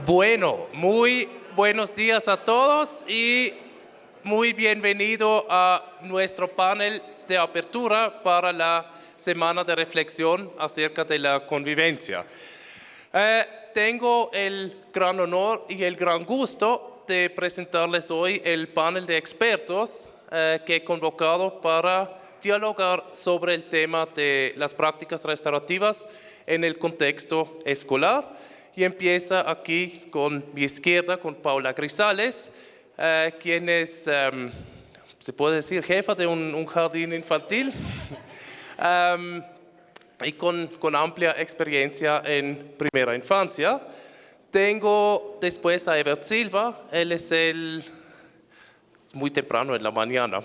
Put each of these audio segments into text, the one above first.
Bueno, muy buenos días a todos y muy bienvenido a nuestro panel de apertura para la semana de reflexión acerca de la convivencia. Tengo el gran honor y el gran gusto de presentarles hoy el panel de expertos que he convocado para dialogar sobre el tema de las prácticas restaurativas en el contexto escolar. Y empieza aquí con mi izquierda, con Paula Grisales, quien es, se puede decir, jefa de un jardín infantil y con amplia experiencia en primera infancia. Tengo después a Ebert Silva, él es muy temprano en la mañana,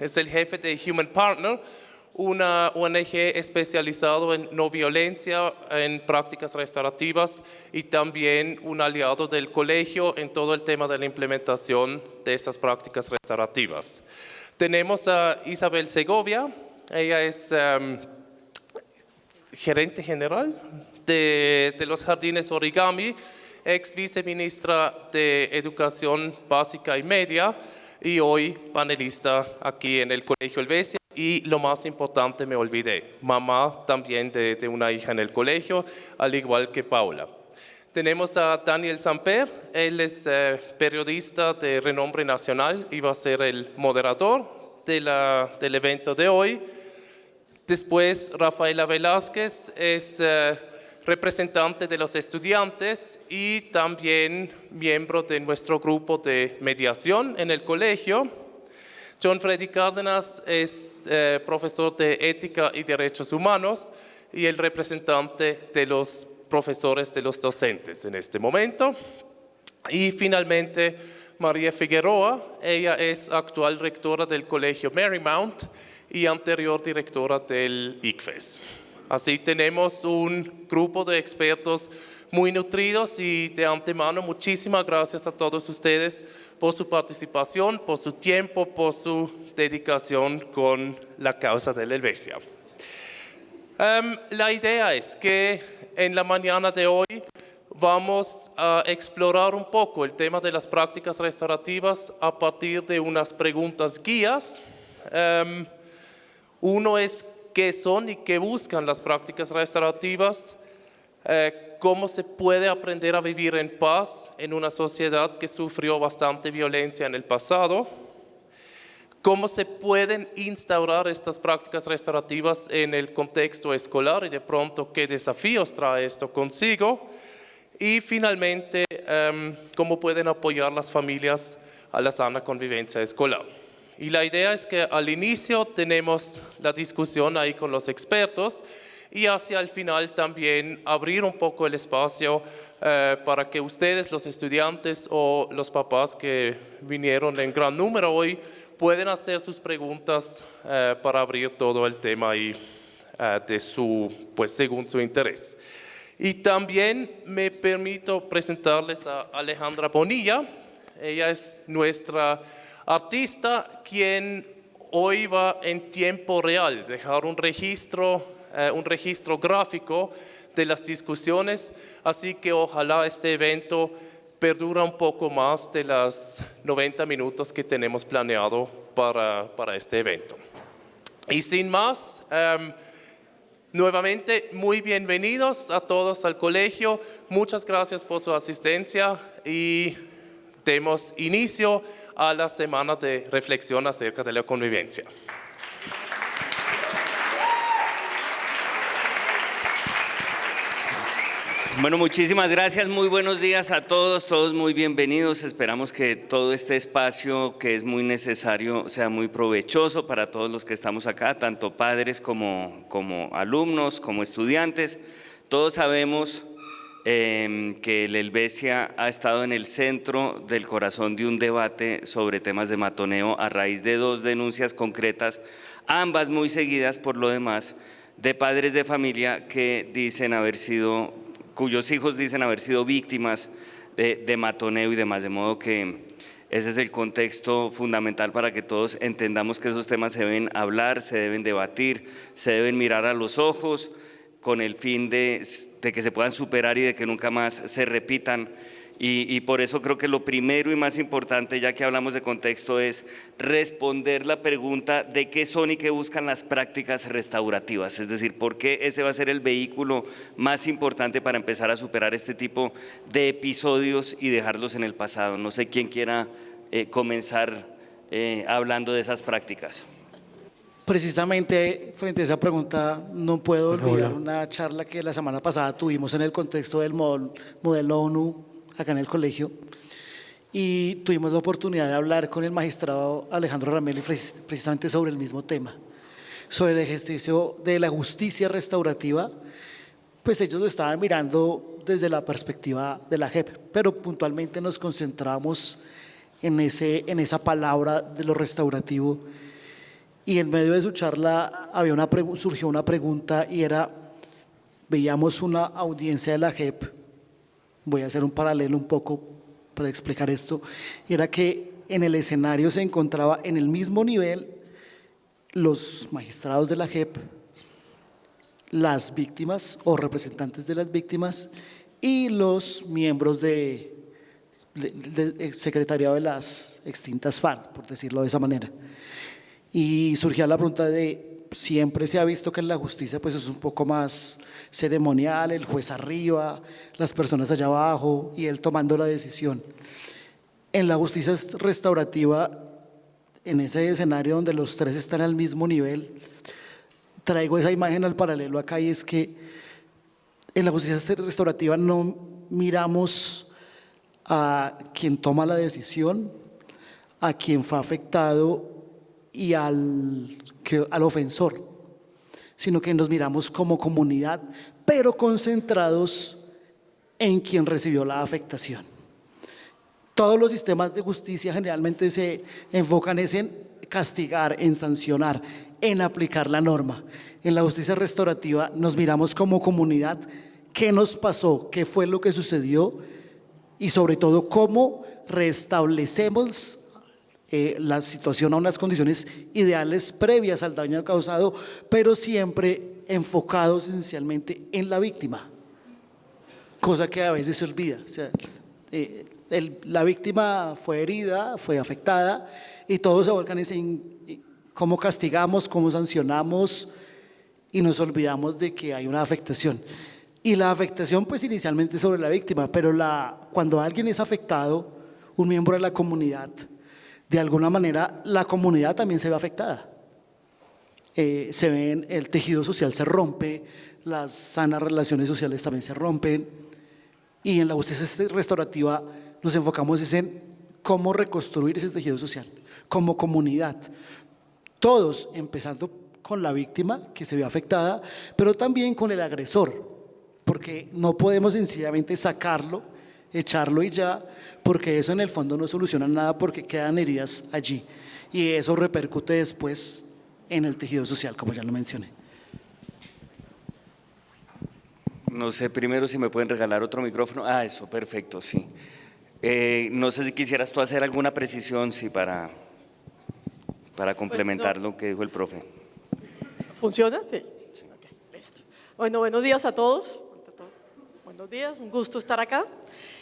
es el jefe de Human Partner, una ONG especializada en no violencia, en prácticas restaurativas y también un aliado del colegio en todo el tema de la implementación de esas prácticas restaurativas. Tenemos a Isabel Segovia, ella es gerente general de los Jardines Origami, ex viceministra de Educación Básica y Media y hoy panelista aquí en el Colegio Helvecia. Y lo más importante, me olvidé, mamá también de una hija en el colegio, al igual que Paula. Tenemos a Daniel Samper, él es periodista de renombre nacional y va a ser el moderador del evento de hoy. Después, Rafaela Velázquez es representante de los estudiantes y también miembro de nuestro grupo de mediación en el colegio. John Freddy Cárdenas es profesor de Ética y Derechos Humanos y el representante de los profesores de los docentes en este momento. Y finalmente, María Figueroa, ella es actual rectora del Colegio Marymount y anterior directora del ICFES. Así tenemos un grupo de expertos muy nutridos y de antemano muchísimas gracias a todos ustedes por su participación, por su tiempo, por su dedicación con la causa de la Helvecia. La idea es que en la mañana de hoy vamos a explorar un poco el tema de las prácticas restaurativas a partir de unas preguntas guías. Uno es qué son y qué buscan las prácticas restaurativas, cómo se puede aprender a vivir en paz en una sociedad que sufrió bastante violencia en el pasado, cómo se pueden instaurar estas prácticas restaurativas en el contexto escolar y de pronto qué desafíos trae esto consigo, y finalmente cómo pueden apoyar las familias a la sana convivencia escolar. Y la idea es que al inicio tenemos la discusión ahí con los expertos y hacia el final también abrir un poco el espacio para que ustedes, los estudiantes o los papás que vinieron en gran número hoy, pueden hacer sus preguntas para abrir todo el tema ahí según su interés. Y también me permito presentarles a Alejandra Bonilla. Ella es nuestra artista, quien hoy va en tiempo real dejar un registro gráfico de las discusiones, así que ojalá este evento perdura un poco más de las 90 minutos que tenemos planeado para este evento. Y sin más, nuevamente muy bienvenidos a todos al colegio, muchas gracias por su asistencia y demos inicio a la semana de reflexión acerca de la convivencia. Bueno, muchísimas gracias, muy buenos días a todos muy bienvenidos. Esperamos que todo este espacio que es muy necesario sea muy provechoso para todos los que estamos acá, tanto padres como alumnos, como estudiantes. Todos sabemos que el Helvecia ha estado en el centro del corazón de un debate sobre temas de matoneo a raíz de dos denuncias concretas, ambas muy seguidas por lo demás, de padres de familia cuyos hijos dicen haber sido víctimas de matoneo y demás, de modo que ese es el contexto fundamental para que todos entendamos que esos temas se deben hablar, se deben debatir, se deben mirar a los ojos con el fin de que se puedan superar y de que nunca más se repitan. Y por eso creo que lo primero y más importante, ya que hablamos de contexto, es responder la pregunta de qué son y qué buscan las prácticas restaurativas. Es decir, por qué ese va a ser el vehículo más importante para empezar a superar este tipo de episodios y dejarlos en el pasado. No sé quién quiera comenzar hablando de esas prácticas. Precisamente frente a esa pregunta no puedo olvidar una charla que la semana pasada tuvimos en el contexto del modelo ONU acá en el colegio, y tuvimos la oportunidad de hablar con el magistrado Alejandro Ramelli precisamente sobre el mismo tema, sobre el ejercicio de la justicia restaurativa. Pues ellos lo estaban mirando desde la perspectiva de la JEP, pero puntualmente nos concentramos en esa palabra de lo restaurativo. Y en medio de su charla surgió una pregunta, y era, veíamos una audiencia de la JEP, voy a hacer un paralelo un poco para explicar esto, y era que en el escenario se encontraba en el mismo nivel los magistrados de la JEP, las víctimas o representantes de las víctimas y los miembros del secretariado de las extintas FARC, por decirlo de esa manera. Y surgía la pregunta de, siempre se ha visto que en la justicia pues es un poco más ceremonial, el juez arriba, las personas allá abajo y él tomando la decisión. En la justicia restaurativa, en ese escenario donde los tres están al mismo nivel, traigo esa imagen al paralelo acá, y es que en la justicia restaurativa no miramos a quien toma la decisión, a quien fue afectado y al ofensor, sino que nos miramos como comunidad, pero concentrados en quien recibió la afectación. Todos los sistemas de justicia generalmente se enfocan en castigar, en sancionar, en aplicar la norma. En la justicia restaurativa nos miramos como comunidad, qué nos pasó, qué fue lo que sucedió y sobre todo cómo restablecemos la situación a unas condiciones ideales previas al daño causado, pero siempre enfocados esencialmente en la víctima, cosa que a veces se olvida. O sea, la víctima fue herida, fue afectada, y todos se volcan en cómo castigamos, cómo sancionamos, y nos olvidamos de que hay una afectación. Y la afectación pues inicialmente es sobre la víctima, pero cuando alguien es afectado, un miembro de la comunidad, de alguna manera la comunidad también se ve afectada. Se ven, el tejido social se rompe, las sanas relaciones sociales también se rompen, y en la justicia restaurativa nos enfocamos en cómo reconstruir ese tejido social como comunidad, todos empezando con la víctima que se ve afectada, pero también con el agresor, porque no podemos sencillamente sacarlo, echarlo y ya, porque eso en el fondo no soluciona nada, porque quedan heridas allí y eso repercute después en el tejido social, como ya lo mencioné. No sé, primero si me pueden regalar otro micrófono. Ah, eso, perfecto, sí. No sé si quisieras tú hacer alguna precisión, sí, para complementar Pues no. lo que dijo el profe. ¿Funciona? Sí. Okay, listo. Bueno, buenos días a todos. Buenos días, un gusto estar acá.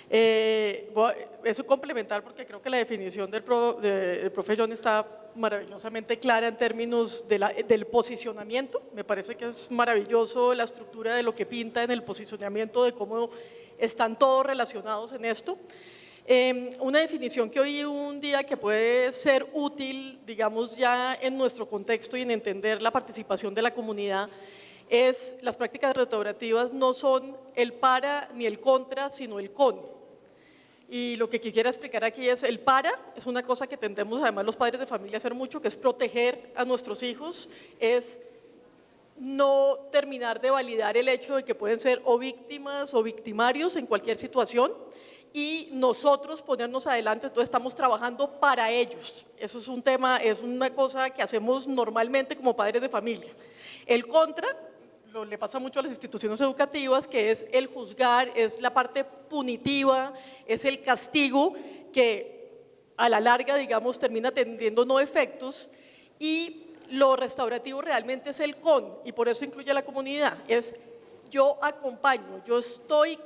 Eso complementar porque creo que la definición del profe John está maravillosamente clara en términos del posicionamiento. Me parece que es maravilloso la estructura de lo que pinta en el posicionamiento, de cómo están todos relacionados en esto. Una definición que hoy un día que puede ser útil, digamos ya en nuestro contexto y en entender la participación de la comunidad, es las prácticas restaurativas no son el para ni el contra, sino el con. Y lo que quisiera explicar aquí es el para, es una cosa que tendemos además los padres de familia a hacer mucho, que es proteger a nuestros hijos, es no terminar de validar el hecho de que pueden ser o víctimas o victimarios en cualquier situación, y nosotros ponernos adelante, entonces estamos trabajando para ellos. Eso es un tema, es una cosa que hacemos normalmente como padres de familia. El contra, le pasa mucho a las instituciones educativas, que es el juzgar, es la parte punitiva, es el castigo que a la larga, digamos, termina teniendo no efectos, y lo restaurativo realmente es el con, y por eso incluye a la comunidad, es yo acompaño, yo estoy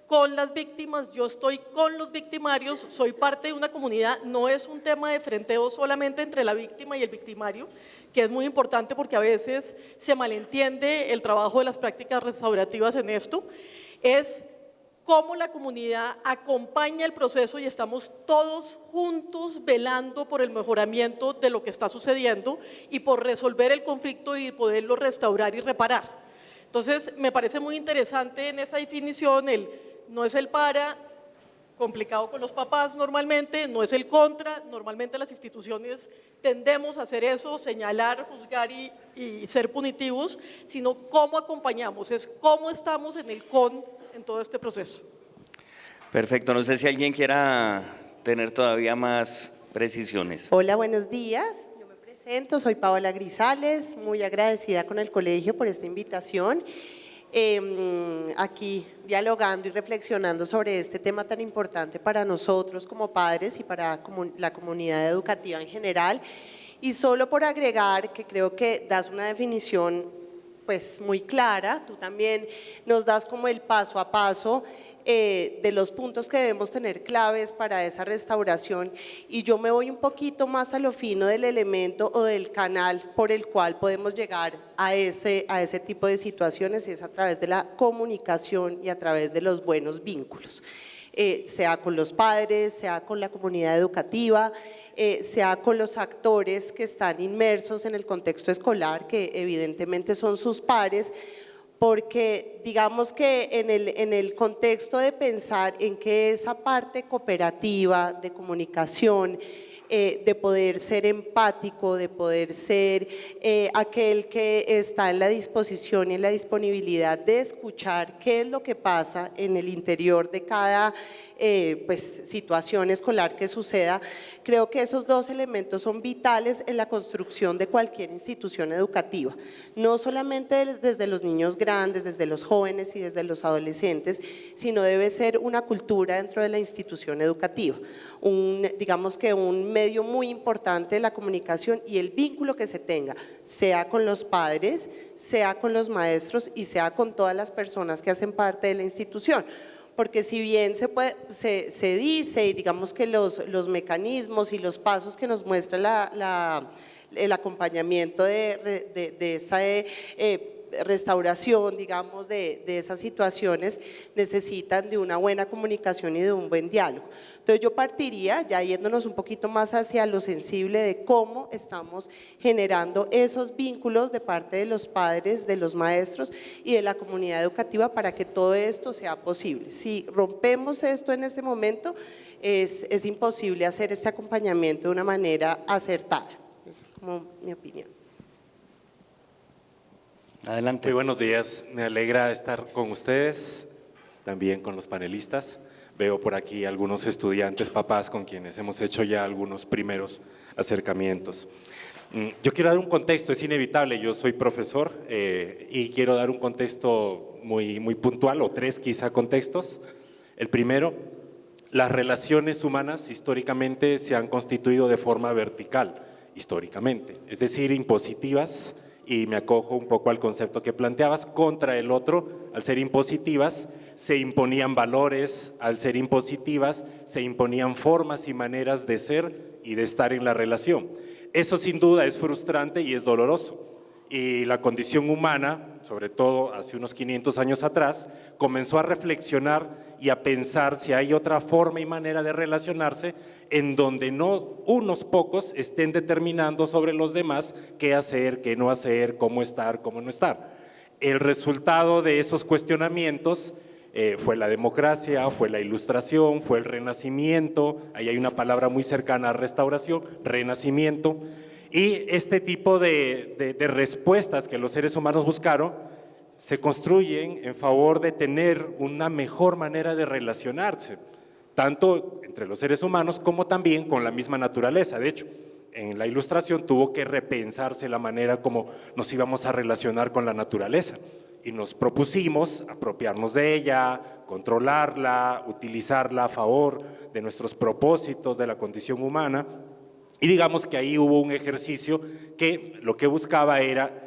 con las víctimas, yo estoy con los victimarios, soy parte de una comunidad, no es un tema de frenteo solamente entre la víctima y el victimario, que es muy importante porque a veces se malentiende el trabajo de las prácticas restaurativas en esto, es cómo la comunidad acompaña el proceso y estamos todos juntos velando por el mejoramiento de lo que está sucediendo y por resolver el conflicto y poderlo restaurar y reparar. Entonces, me parece muy interesante en esta definición no es el para, complicado con los papás normalmente, no es el contra, normalmente las instituciones tendemos a hacer eso, señalar, juzgar y ser punitivos, sino cómo acompañamos, es cómo estamos en el con en todo este proceso. Perfecto, no sé si alguien quiera tener todavía más precisiones. Hola, buenos días. Yo me presento, soy Paola Grisales, muy agradecida con el colegio por esta invitación. Aquí dialogando y reflexionando sobre este tema tan importante para nosotros como padres y para la comunidad educativa en general. Y solo por agregar que creo que das una definición pues muy clara, tú también nos das como el paso a paso de los puntos que debemos tener claves para esa restauración, y yo me voy un poquito más a lo fino del elemento o del canal por el cual podemos llegar a ese tipo de situaciones, y es a través de la comunicación y a través de los buenos vínculos. Sea con los padres, sea con la comunidad educativa, sea con los actores que están inmersos en el contexto escolar, que evidentemente son sus pares, porque digamos que en el contexto de pensar en que esa parte cooperativa de comunicación, de poder ser empático, de poder ser aquel que está en la disposición y en la disponibilidad de escuchar qué es lo que pasa en el interior de cada pues, situación escolar que suceda, creo que esos dos elementos son vitales en la construcción de cualquier institución educativa, no solamente desde los niños grandes, desde los jóvenes y desde los adolescentes, sino debe ser una cultura dentro de la institución educativa, digamos que un medio muy importante de la comunicación y el vínculo que se tenga, sea con los padres, sea con los maestros y sea con todas las personas que hacen parte de la institución. Porque si bien se dice, y digamos que los mecanismos y los pasos que nos muestra el acompañamiento de esta restauración, digamos, de esas situaciones, necesitan de una buena comunicación y de un buen diálogo. Entonces yo partiría, ya yéndonos un poquito más hacia lo sensible de cómo estamos generando esos vínculos de parte de los padres, de los maestros y de la comunidad educativa para que todo esto sea posible. Si rompemos esto en este momento, es imposible hacer este acompañamiento de una manera acertada. Esa es como mi opinión. Adelante. Muy buenos días, me alegra estar con ustedes, también con los panelistas. Veo por aquí algunos estudiantes, papás con quienes hemos hecho ya algunos primeros acercamientos. Yo quiero dar un contexto, es inevitable, yo soy profesor y quiero dar un contexto muy puntual, o tres quizá contextos. El primero, las relaciones humanas históricamente se han constituido de forma vertical, históricamente, es decir, impositivas, y me acojo un poco al concepto que planteabas, contra el otro. Al ser impositivas, se imponían valores, al ser impositivas, se imponían formas y maneras de ser y de estar en la relación. Eso sin duda es frustrante y es doloroso. Y la condición humana, sobre todo hace unos 500 años atrás, comenzó a reflexionar y a pensar si hay otra forma y manera de relacionarse en donde no unos pocos estén determinando sobre los demás qué hacer, qué no hacer, cómo estar, cómo no estar. El resultado de esos cuestionamientos fue la democracia, fue la ilustración, fue el renacimiento, ahí hay una palabra muy cercana a restauración, renacimiento, y este tipo de respuestas que los seres humanos buscaron se construyen en favor de tener una mejor manera de relacionarse, tanto entre los seres humanos como también con la misma naturaleza. De hecho, en la ilustración tuvo que repensarse la manera como nos íbamos a relacionar con la naturaleza y nos propusimos apropiarnos de ella, controlarla, utilizarla a favor de nuestros propósitos, de la condición humana. Y digamos que ahí hubo un ejercicio que lo que buscaba era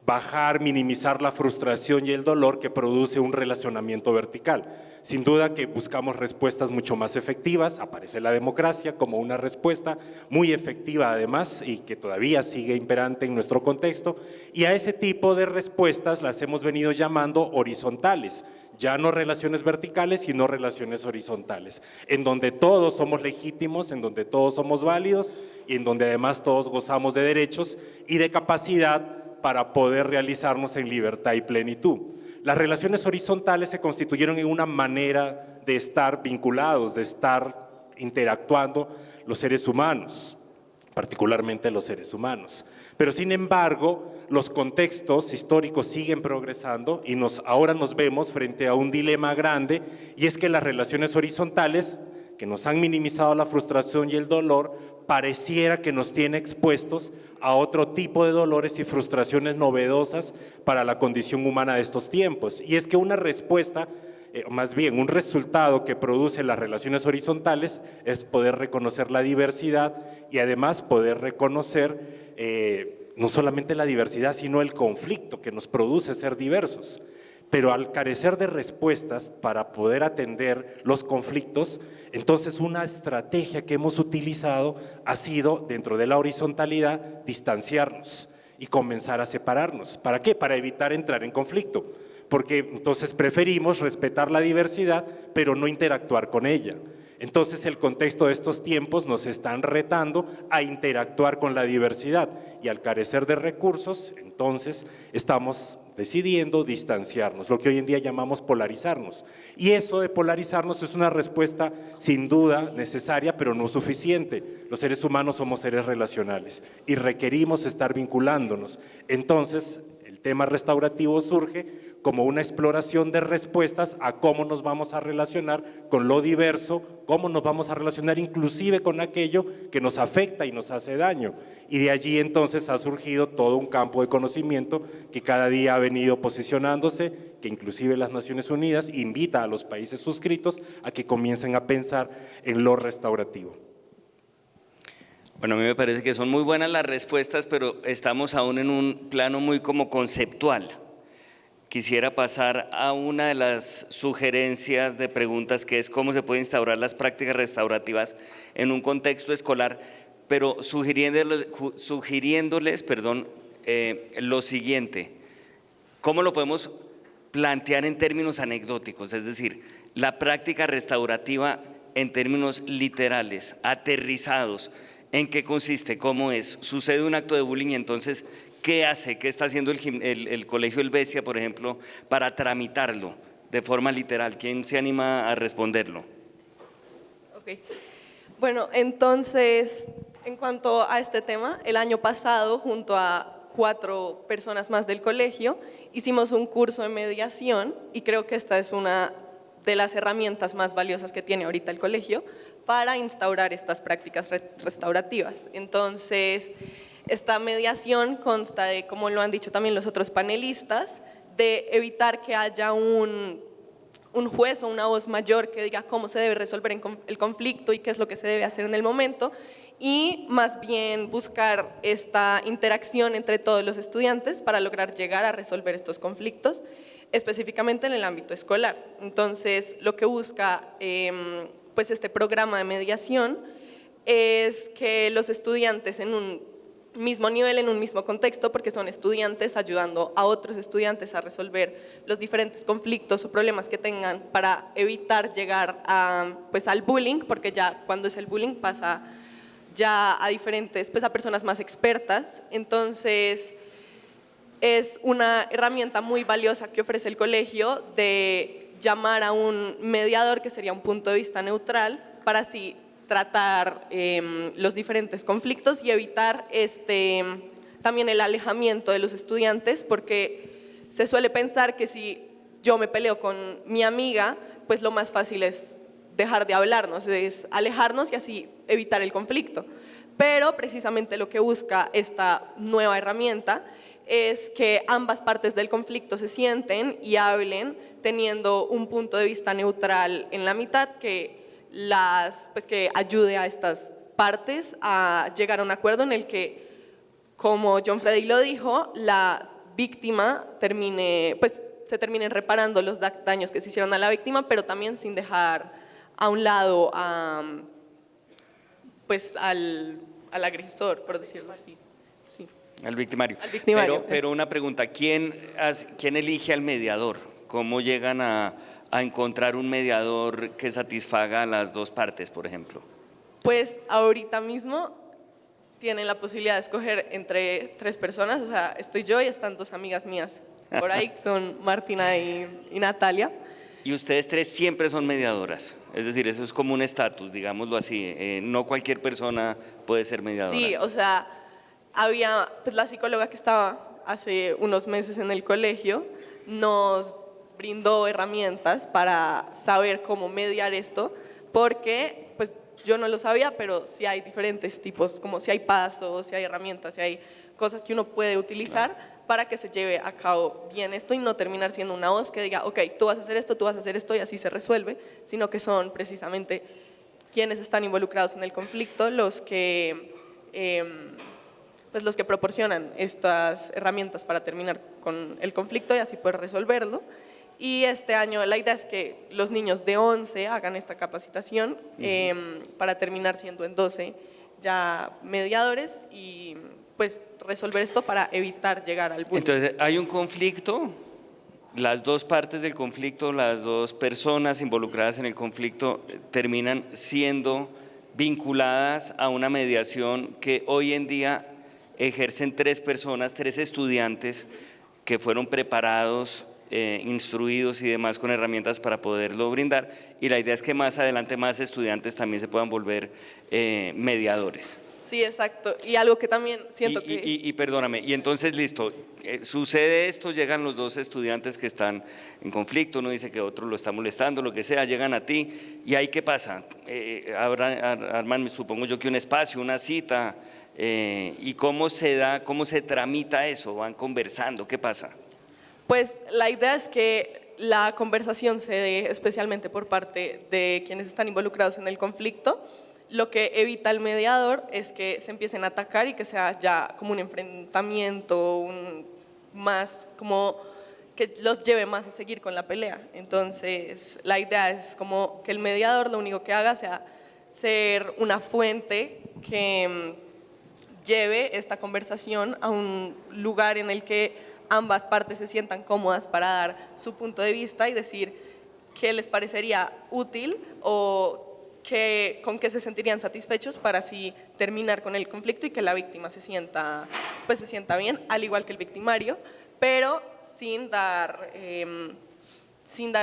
bajar, minimizar la frustración y el dolor que produce un relacionamiento vertical. Sin duda que buscamos respuestas mucho más efectivas, aparece la democracia como una respuesta muy efectiva además y que todavía sigue imperante en nuestro contexto, y a ese tipo de respuestas las hemos venido llamando horizontales, ya no relaciones verticales, sino relaciones horizontales, en donde todos somos legítimos, en donde todos somos válidos y en donde además todos gozamos de derechos y de capacidad para poder realizarnos en libertad y plenitud. Las relaciones horizontales se constituyeron en una manera de estar vinculados, de estar interactuando los seres humanos, particularmente los seres humanos. Pero sin embargo, los contextos históricos siguen progresando y ahora nos vemos frente a un dilema grande, y es que las relaciones horizontales, que nos han minimizado la frustración y el dolor, pareciera que nos tiene expuestos a otro tipo de dolores y frustraciones novedosas para la condición humana de estos tiempos. Y es que una respuesta, más bien un resultado que producen las relaciones horizontales es poder reconocer la diversidad y además poder reconocer no solamente la diversidad, sino el conflicto que nos produce ser diversos. Pero al carecer de respuestas para poder atender los conflictos, entonces una estrategia que hemos utilizado ha sido, dentro de la horizontalidad, distanciarnos y comenzar a separarnos. ¿Para qué? Para evitar entrar en conflicto, porque entonces preferimos respetar la diversidad, pero no interactuar con ella. Entonces el contexto de estos tiempos nos están retando a interactuar con la diversidad, y al carecer de recursos, entonces estamos decidiendo distanciarnos, lo que hoy en día llamamos polarizarnos. Y eso de polarizarnos es una respuesta sin duda necesaria, pero no suficiente. Los seres humanos somos seres relacionales y requerimos estar vinculándonos. Entonces, el tema restaurativo surge como una exploración de respuestas a cómo nos vamos a relacionar con lo diverso, cómo nos vamos a relacionar inclusive con aquello que nos afecta y nos hace daño. Y de allí entonces ha surgido todo un campo de conocimiento que cada día ha venido posicionándose, que inclusive las Naciones Unidas invita a los países suscritos a que comiencen a pensar en lo restaurativo. Bueno, a mí me parece que son muy buenas las respuestas, pero estamos aún en un plano muy como conceptual. Quisiera pasar a una de las sugerencias de preguntas, que es cómo se pueden instaurar las prácticas restaurativas en un contexto escolar, pero sugiriéndoles lo siguiente: ¿cómo lo podemos plantear en términos anecdóticos? Es decir, la práctica restaurativa en términos literales, aterrizados. ¿En qué consiste? ¿Cómo es? Sucede un acto de bullying y entonces, ¿qué hace? ¿Qué está haciendo el Colegio Helvecia, por ejemplo, para tramitarlo de forma literal? ¿Quién se anima a responderlo? Ok. Bueno, entonces, en cuanto a este tema, el año pasado, junto a 4 personas más del colegio, hicimos un curso de mediación, y creo que esta es una de las herramientas más valiosas que tiene ahorita el colegio para instaurar estas prácticas restaurativas. Entonces, esta mediación consta de, como lo han dicho también los otros panelistas, de evitar que haya un juez o una voz mayor que diga cómo se debe resolver el conflicto y qué es lo que se debe hacer en el momento, y más bien buscar esta interacción entre todos los estudiantes para lograr llegar a resolver estos conflictos, específicamente en el ámbito escolar. Entonces, lo que busca pues este programa de mediación es que los estudiantes en un mismo nivel, en un mismo contexto, porque son estudiantes ayudando a otros estudiantes a resolver los diferentes conflictos o problemas que tengan, para evitar llegar pues al bullying, porque ya cuando es el bullying pasa ya a diferentes, pues a personas más expertas. Entonces, es una herramienta muy valiosa que ofrece el colegio de llamar a un mediador, que sería un punto de vista neutral, para así tratar los diferentes conflictos y evitar también el alejamiento de los estudiantes, porque se suele pensar que si yo me peleo con mi amiga, pues lo más fácil es dejar de hablarnos, es alejarnos y así evitar el conflicto. Pero precisamente lo que busca esta nueva herramienta es que ambas partes del conflicto se sienten y hablen teniendo un punto de vista neutral en la mitad, que ayude a estas partes a llegar a un acuerdo en el que, como John Freddy lo dijo, la víctima se terminen reparando los daños que se hicieron a la víctima, pero también sin dejar a un lado al agresor, por decirlo así. Sí. Al victimario. Al victimario. Pero una pregunta, ¿quién elige al mediador? ¿Cómo llegan a encontrar un mediador que satisfaga a las dos partes, por ejemplo? Pues ahorita mismo tienen la posibilidad de escoger entre 3 personas, o sea, estoy yo y están 2 amigas mías por ahí, que son Martina y Natalia. Y ustedes 3 siempre son mediadoras, es decir, eso es como un estatus, digámoslo así, no cualquier persona puede ser mediadora. Sí, o sea, había, pues la psicóloga que estaba hace unos meses en el colegio nos brindó herramientas para saber cómo mediar esto, porque pues yo no lo sabía, pero sí hay diferentes tipos, como si hay pasos, si hay herramientas, si hay cosas que uno puede utilizar para que se lleve a cabo bien esto y no terminar siendo una voz que diga, ok, tú vas a hacer esto, tú vas a hacer esto y así se resuelve, sino que son precisamente quienes están involucrados en el conflicto los que proporcionan estas herramientas para terminar con el conflicto y así poder resolverlo. Y este año la idea es que los niños de 11 hagan esta capacitación para terminar siendo en 12 ya mediadores y pues resolver esto para evitar llegar al bullying. Entonces, hay un conflicto, las dos partes del conflicto, las dos personas involucradas en el conflicto terminan siendo vinculadas a una mediación que hoy en día ejercen 3 personas, 3 estudiantes que fueron preparados, instruidos y demás con herramientas para poderlo brindar, y la idea es que más adelante más estudiantes también se puedan volver mediadores. Sí, exacto, y algo que también siento y perdóname, y entonces listo, sucede esto, llegan los 2 estudiantes que están en conflicto, uno dice que otro lo está molestando, lo que sea, llegan a ti, y ahí ¿qué pasa? Arman, supongo yo que un espacio, una cita, y cómo se tramita eso, van conversando, ¿qué pasa? Pues la idea es que la conversación se dé especialmente por parte de quienes están involucrados en el conflicto. Lo que evita el mediador es que se empiecen a atacar y que sea ya como un enfrentamiento, más como que los lleve más a seguir con la pelea. Entonces la idea es como que el mediador lo único que haga sea ser una fuente que lleve esta conversación a un lugar en el que ambas partes se sientan cómodas para dar su punto de vista y decir qué les parecería útil o con qué se sentirían satisfechos para así terminar con el conflicto y que la víctima se sienta bien, al igual que el victimario, pero sin dar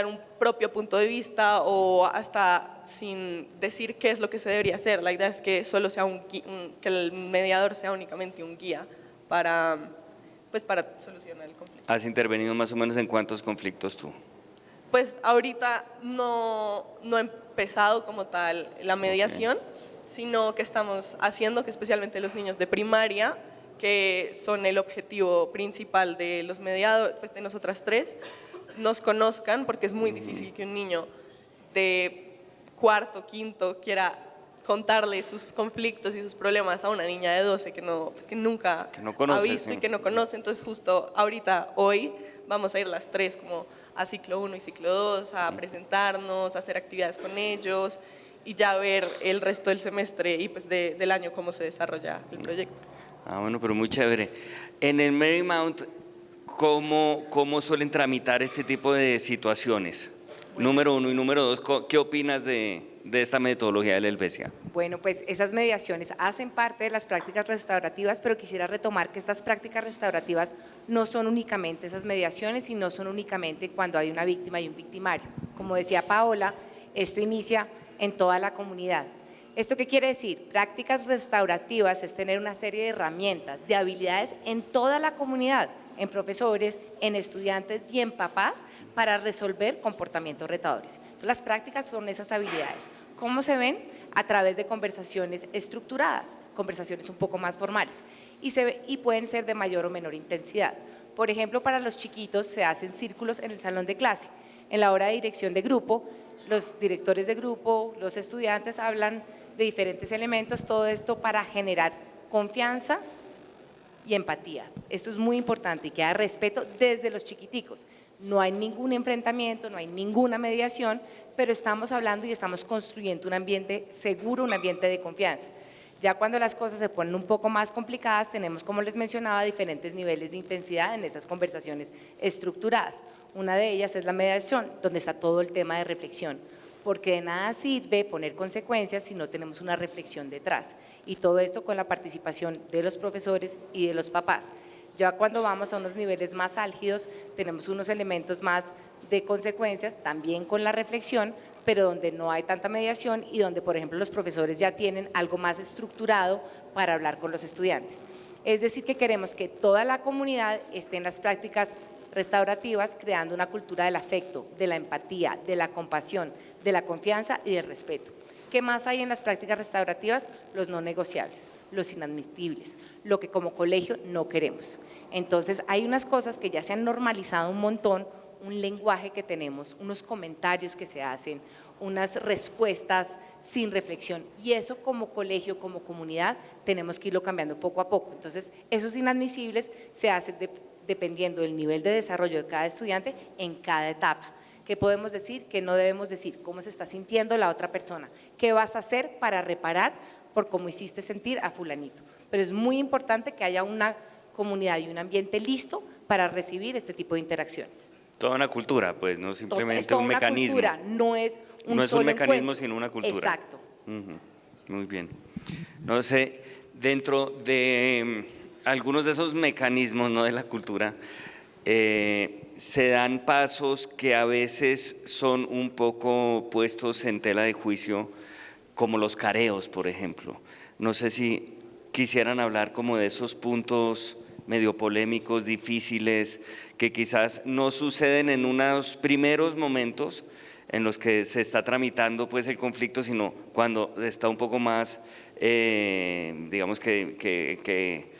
un propio punto de vista o hasta sin decir qué es lo que se debería hacer. La idea es que solo sea que el mediador sea únicamente un guía para solucionar el conflicto. ¿Has intervenido más o menos en cuántos conflictos tú? Pues ahorita no he empezado como tal la mediación, sino que estamos haciendo que especialmente los niños de primaria, que son el objetivo principal de los mediadores, pues de nosotras 3, nos conozcan, porque es muy difícil que un niño de 4º, 5º quiera contarle sus conflictos y sus problemas a una niña de 12 que nunca ha visto y que no conoce. Entonces justo hoy vamos a ir las 3 como a ciclo 1 y ciclo 2 a presentarnos, a hacer actividades con ellos y ya ver el resto del semestre y pues del año cómo se desarrolla el proyecto. Ah, bueno, pero muy chévere. En el Marymount, ¿cómo suelen tramitar este tipo de situaciones? Bueno. Número 1 y número 2, ¿qué opinas de esta metodología de la Helvecia? Bueno, pues esas mediaciones hacen parte de las prácticas restaurativas, pero quisiera retomar que estas prácticas restaurativas no son únicamente esas mediaciones y no son únicamente cuando hay una víctima y un victimario. Como decía Paola, esto inicia en toda la comunidad. ¿Esto qué quiere decir? Prácticas restaurativas es tener una serie de herramientas, de habilidades en toda la comunidad, en profesores, en estudiantes y en papás para resolver comportamientos retadores. Entonces, las prácticas son esas habilidades. ¿Cómo se ven? A través de conversaciones estructuradas, conversaciones un poco más formales y pueden ser de mayor o menor intensidad. Por ejemplo, para los chiquitos se hacen círculos en el salón de clase. En la hora de dirección de grupo, los directores de grupo, los estudiantes hablan de diferentes elementos, todo esto para generar confianza y empatía. Esto es muy importante y que haya respeto desde los chiquiticos. No hay ningún enfrentamiento, no hay ninguna mediación, pero estamos hablando y estamos construyendo un ambiente seguro, un ambiente de confianza. Ya cuando las cosas se ponen un poco más complicadas, tenemos, como les mencionaba, diferentes niveles de intensidad en esas conversaciones estructuradas. Una de ellas es la mediación, donde está todo el tema de reflexión, porque de nada sirve poner consecuencias si no tenemos una reflexión detrás. Y todo esto con la participación de los profesores y de los papás. Ya cuando vamos a unos niveles más álgidos, tenemos unos elementos más de consecuencias, también con la reflexión, pero donde no hay tanta mediación y donde, por ejemplo, los profesores ya tienen algo más estructurado para hablar con los estudiantes. Es decir, que queremos que toda la comunidad esté en las prácticas restaurativas, creando una cultura del afecto, de la empatía, de la compasión, de la confianza y del respeto. ¿Qué más hay en las prácticas restaurativas? Los no negociables, los inadmisibles, lo que como colegio no queremos. Entonces, hay unas cosas que ya se han normalizado un montón, un lenguaje que tenemos, unos comentarios que se hacen, unas respuestas sin reflexión, y eso como colegio, como comunidad, tenemos que irlo cambiando poco a poco. Entonces, esos inadmisibles se hacen dependiendo del nivel de desarrollo de cada estudiante en cada etapa. ¿Qué podemos decir? ¿Qué no debemos decir? ¿Cómo se está sintiendo la otra persona? ¿Qué vas a hacer para reparar por cómo hiciste sentir a fulanito? Pero es muy importante que haya una comunidad y un ambiente listo para recibir este tipo de interacciones. Toda una cultura, pues, no simplemente Es toda un una mecanismo. cultura, no es un No es solo un mecanismo, encuentro. sino una cultura. Exacto. Muy bien. No sé, dentro de algunos de esos mecanismos, ¿no?, de la cultura, se dan pasos que a veces son un poco puestos en tela de juicio, como los careos, por ejemplo. No sé si quisieran hablar como de esos puntos medio polémicos, difíciles, que quizás no suceden en unos primeros momentos en los que se está tramitando pues el conflicto, sino cuando está un poco más, digamos que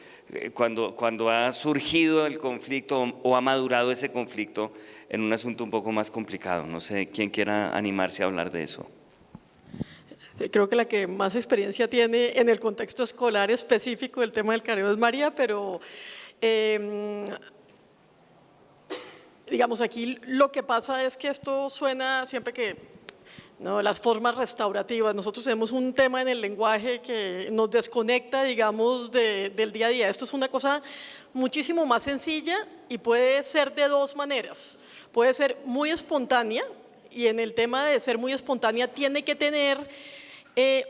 cuando ha surgido el conflicto o ha madurado ese conflicto en un asunto un poco más complicado. No sé quién quiera animarse a hablar de eso. Creo que la que más experiencia tiene en el contexto escolar específico del tema del careo es María, pero digamos aquí lo que pasa es que esto suena siempre que no, las formas restaurativas. Nosotros tenemos un tema en el lenguaje que nos desconecta, digamos, del día a día. Esto es una cosa muchísimo más sencilla y puede ser de dos maneras. Puede ser muy espontánea, y en el tema de ser muy espontánea tiene que tener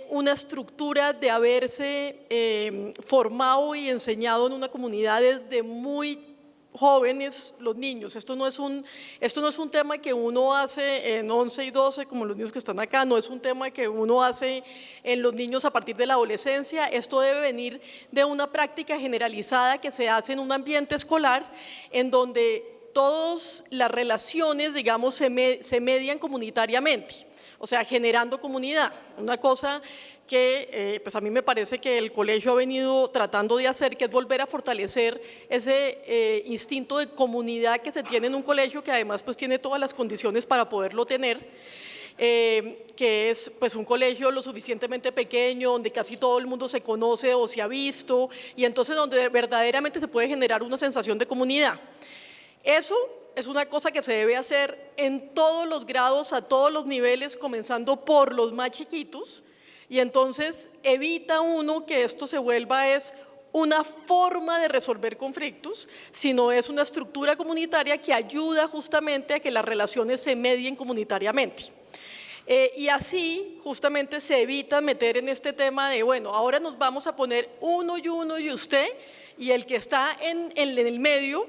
una estructura de haberse formado y enseñado en una comunidad desde muy jóvenes los niños. Esto no es un tema que uno hace en 11 y 12 como los niños que están acá, no es un tema que uno hace en los niños a partir de la adolescencia. Esto debe venir de una práctica generalizada que se hace en un ambiente escolar en donde todas las relaciones, digamos, se median comunitariamente, o sea, generando comunidad. Una cosa que pues a mí me parece que el colegio ha venido tratando de hacer, que es volver a fortalecer ese instinto de comunidad que se tiene en un colegio que además pues tiene todas las condiciones para poderlo tener, que es pues un colegio lo suficientemente pequeño, donde casi todo el mundo se conoce o se ha visto, y entonces donde verdaderamente se puede generar una sensación de comunidad. Eso es una cosa que se debe hacer en todos los grados, a todos los niveles, comenzando por los más chiquitos, y entonces evita uno que esto se vuelva una forma de resolver conflictos, sino es una estructura comunitaria que ayuda justamente a que las relaciones se medien comunitariamente. Y así justamente se evita meter en este tema de, bueno, ahora nos vamos a poner uno y usted, y el que está en el medio,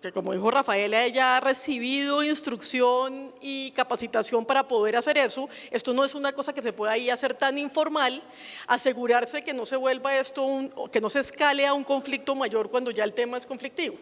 que como dijo Rafaela, ella ha recibido instrucción y capacitación para poder hacer eso. Esto no es una cosa que se pueda ahí hacer tan informal, asegurarse que no se vuelva esto, que no se escale a un conflicto mayor cuando ya el tema es conflictivo.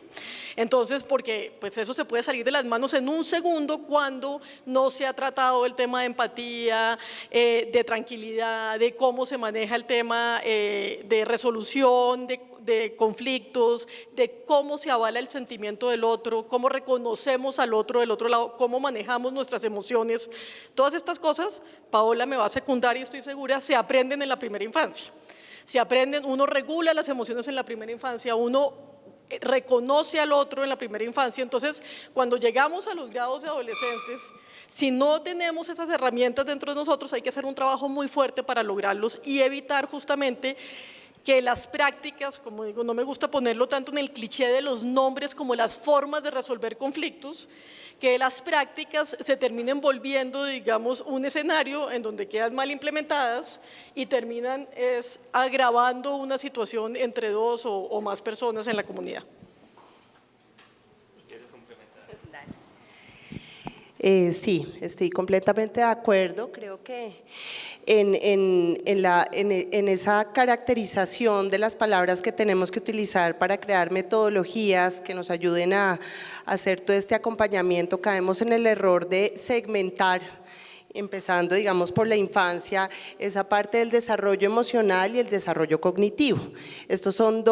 Entonces, porque pues eso se puede salir de las manos en un segundo cuando no se ha tratado el tema de empatía, de tranquilidad, de cómo se maneja el tema de resolución, de conflictos, de cómo se avala el sentimiento del otro, cómo reconocemos al otro del otro lado, cómo manejamos nuestras emociones. Todas estas cosas, Paola me va a secundar y estoy segura, se aprenden en la primera infancia. se aprenden, uno regula las emociones en la primera infancia, uno reconoce al otro en la primera infancia. Entonces, cuando llegamos a los grados de adolescentes, si no tenemos esas herramientas dentro de nosotros, hay que hacer un trabajo muy fuerte para lograrlos y evitar justamente que las prácticas, como digo, no me gusta ponerlo tanto en el cliché de los nombres como las formas de resolver conflictos, que las prácticas se terminen volviendo, digamos, un escenario en donde quedan mal implementadas y terminan agravando una situación entre dos o más personas en la comunidad. Sí, estoy completamente de acuerdo. Creo que en esa caracterización de las palabras que tenemos que utilizar para crear metodologías que nos ayuden a hacer todo este acompañamiento, caemos en el error de segmentar, empezando, digamos, por la infancia, esa parte del desarrollo emocional y el desarrollo cognitivo. Estos son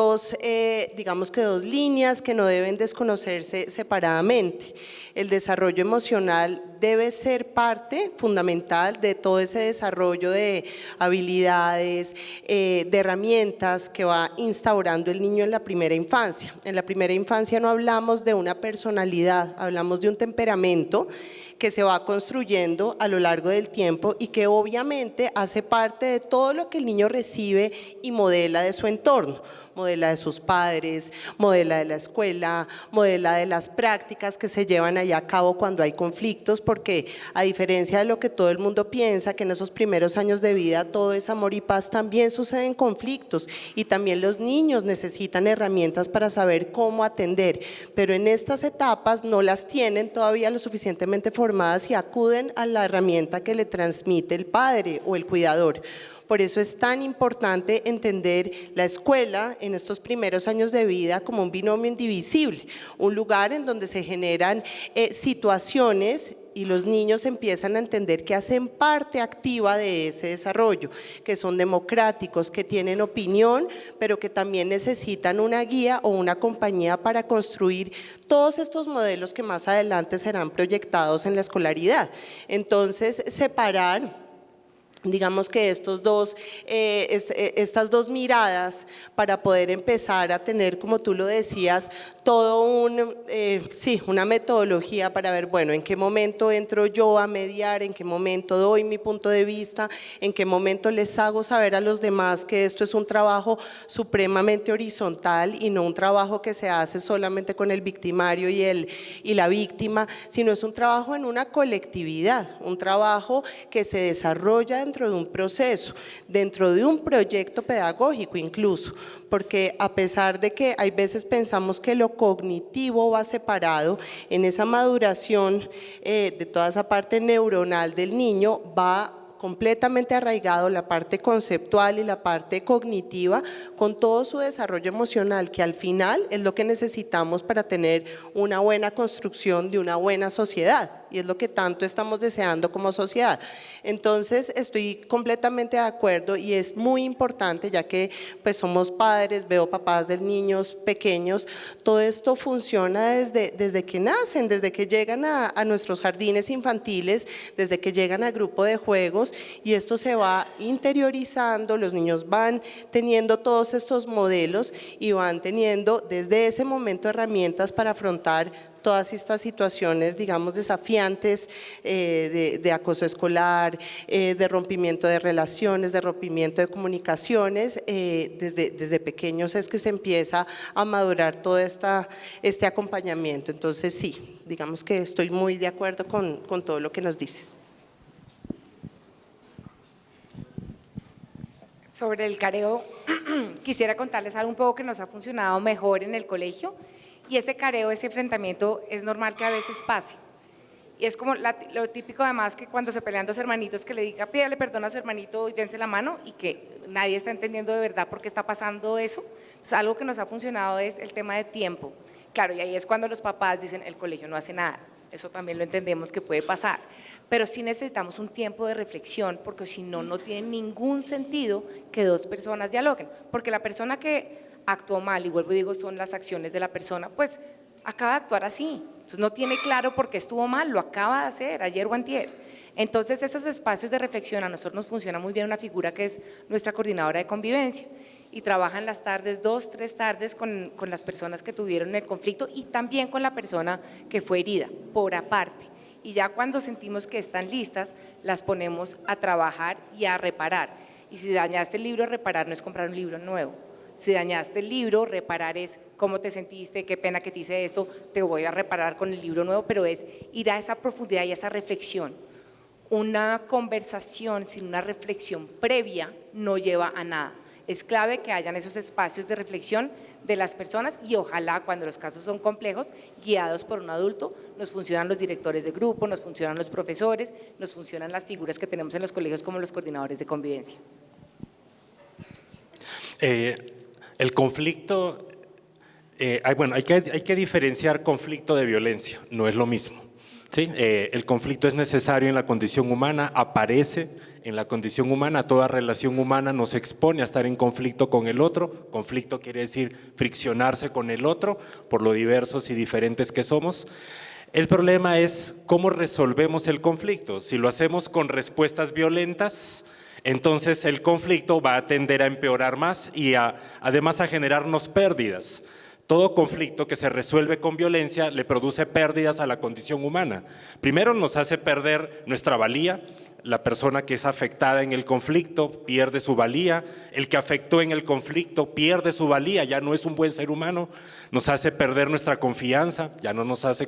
digamos que dos líneas que no deben desconocerse separadamente. El desarrollo emocional debe ser parte fundamental de todo ese desarrollo de habilidades, de herramientas que va instaurando el niño en la primera infancia. En la primera infancia no hablamos de una personalidad, hablamos de un temperamento que se va construyendo a lo largo del tiempo y que obviamente hace parte de todo lo que el niño recibe y modela de su entorno, modela de sus padres, modela de la escuela, modela de las prácticas que se llevan allá a cabo cuando hay conflictos, porque a diferencia de lo que todo el mundo piensa, que en esos primeros años de vida todo es amor y paz, también suceden conflictos y también los niños necesitan herramientas para saber cómo atender, pero en estas etapas no las tienen todavía lo suficientemente formadas y acuden a la herramienta que le transmite el padre o el cuidador. Por eso es tan importante entender la escuela en estos primeros años de vida como un binomio indivisible, un lugar en donde se generan situaciones y los niños empiezan a entender que hacen parte activa de ese desarrollo, que son democráticos, que tienen opinión, pero que también necesitan una guía o una compañía para construir todos estos modelos que más adelante serán proyectados en la escolaridad. Entonces, separar, digamos que estas dos miradas para poder empezar a tener, como tú lo decías, todo una metodología para ver, bueno, en qué momento entro yo a mediar, en qué momento doy mi punto de vista, en qué momento les hago saber a los demás que esto es un trabajo supremamente horizontal y no un trabajo que se hace solamente con el victimario y la víctima, sino es un trabajo en una colectividad, un trabajo que se desarrolla dentro de un proceso, dentro de un proyecto pedagógico incluso, porque a pesar de que hay veces pensamos que lo cognitivo va separado, en esa maduración de toda esa parte neuronal del niño va completamente arraigado la parte conceptual y la parte cognitiva con todo su desarrollo emocional, que al final es lo que necesitamos para tener una buena construcción de una buena sociedad, y es lo que tanto estamos deseando como sociedad. Entonces estoy completamente de acuerdo y es muy importante, ya que pues somos padres, veo papás de niños pequeños, todo esto funciona desde que nacen, desde que llegan a nuestros jardines infantiles, desde que llegan al grupo de juegos, y esto se va interiorizando, los niños van teniendo todos estos modelos y van teniendo desde ese momento herramientas para afrontar todas estas situaciones, digamos, desafiantes de acoso escolar, de rompimiento de relaciones, de rompimiento de comunicaciones. Desde pequeños es que se empieza a madurar todo este acompañamiento. Entonces sí, digamos que estoy muy de acuerdo con todo lo que nos dices. Sobre el careo, quisiera contarles algo un poco que nos ha funcionado mejor en el colegio. Y ese careo, ese enfrentamiento es normal que a veces pase. Y es como lo típico además que cuando se pelean dos hermanitos que le diga pídale perdón a su hermanito y dense la mano y que nadie está entendiendo de verdad por qué está pasando eso. Entonces algo que nos ha funcionado es el tema de tiempo. Claro, y ahí es cuando los papás dicen el colegio no hace nada. Eso también lo entendemos que puede pasar. Pero sí necesitamos un tiempo de reflexión porque si no, no tiene ningún sentido que dos personas dialoguen. Porque la persona que actuó mal, y vuelvo y digo, son las acciones de la persona, pues acaba de actuar así. Entonces no tiene claro por qué estuvo mal, lo acaba de hacer ayer o antier. Entonces, esos espacios de reflexión a nosotros nos funciona muy bien una figura que es nuestra coordinadora de convivencia y trabaja en las tardes, 2, 3 tardes con las personas que tuvieron el conflicto y también con la persona que fue herida, por aparte. Y ya cuando sentimos que están listas, las ponemos a trabajar y a reparar. Y si dañaste el libro, reparar no es comprar un libro nuevo. Si dañaste el libro, reparar es cómo te sentiste, qué pena que te hice esto, te voy a reparar con el libro nuevo, pero es ir a esa profundidad y a esa reflexión. Una conversación sin una reflexión previa no lleva a nada. Es clave que hayan esos espacios de reflexión de las personas y ojalá cuando los casos son complejos, guiados por un adulto, nos funcionan los directores de grupo, nos funcionan los profesores, nos funcionan las figuras que tenemos en los colegios como los coordinadores de convivencia. El conflicto, bueno, hay que diferenciar conflicto de violencia, no es lo mismo. ¿Sí? El conflicto es necesario en la condición humana, aparece en la condición humana, toda relación humana nos expone a estar en conflicto con el otro. Conflicto quiere decir friccionarse con el otro por lo diversos y diferentes que somos. El problema es cómo resolvemos el conflicto. Si lo hacemos con respuestas violentas, entonces el conflicto va a tender a empeorar más y además a generarnos pérdidas. Todo conflicto que se resuelve con violencia le produce pérdidas a la condición humana. Primero nos hace perder nuestra valía, la persona que es afectada en el conflicto pierde su valía, el que afectó en el conflicto pierde su valía, ya no es un buen ser humano, nos hace perder nuestra confianza, ya no nos hace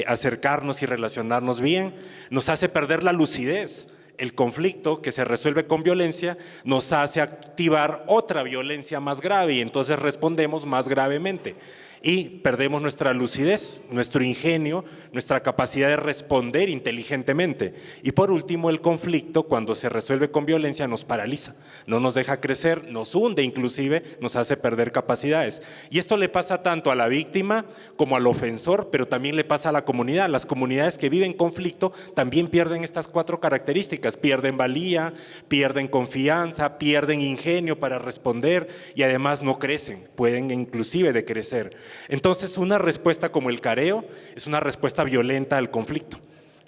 acercarnos y relacionarnos bien, nos hace perder la lucidez. El conflicto que se resuelve con violencia nos hace activar otra violencia más grave y entonces respondemos más gravemente y perdemos nuestra lucidez, nuestro ingenio, nuestra capacidad de responder inteligentemente. Y por último, el conflicto cuando se resuelve con violencia nos paraliza, no nos deja crecer, nos hunde inclusive, nos hace perder capacidades. Y esto le pasa tanto a la víctima como al ofensor, pero también le pasa a la comunidad. Las comunidades que viven conflicto también pierden estas 4 características, pierden valía, pierden confianza, pierden ingenio para responder y además no crecen, pueden inclusive decrecer. Entonces una respuesta como el careo es una respuesta violenta al conflicto.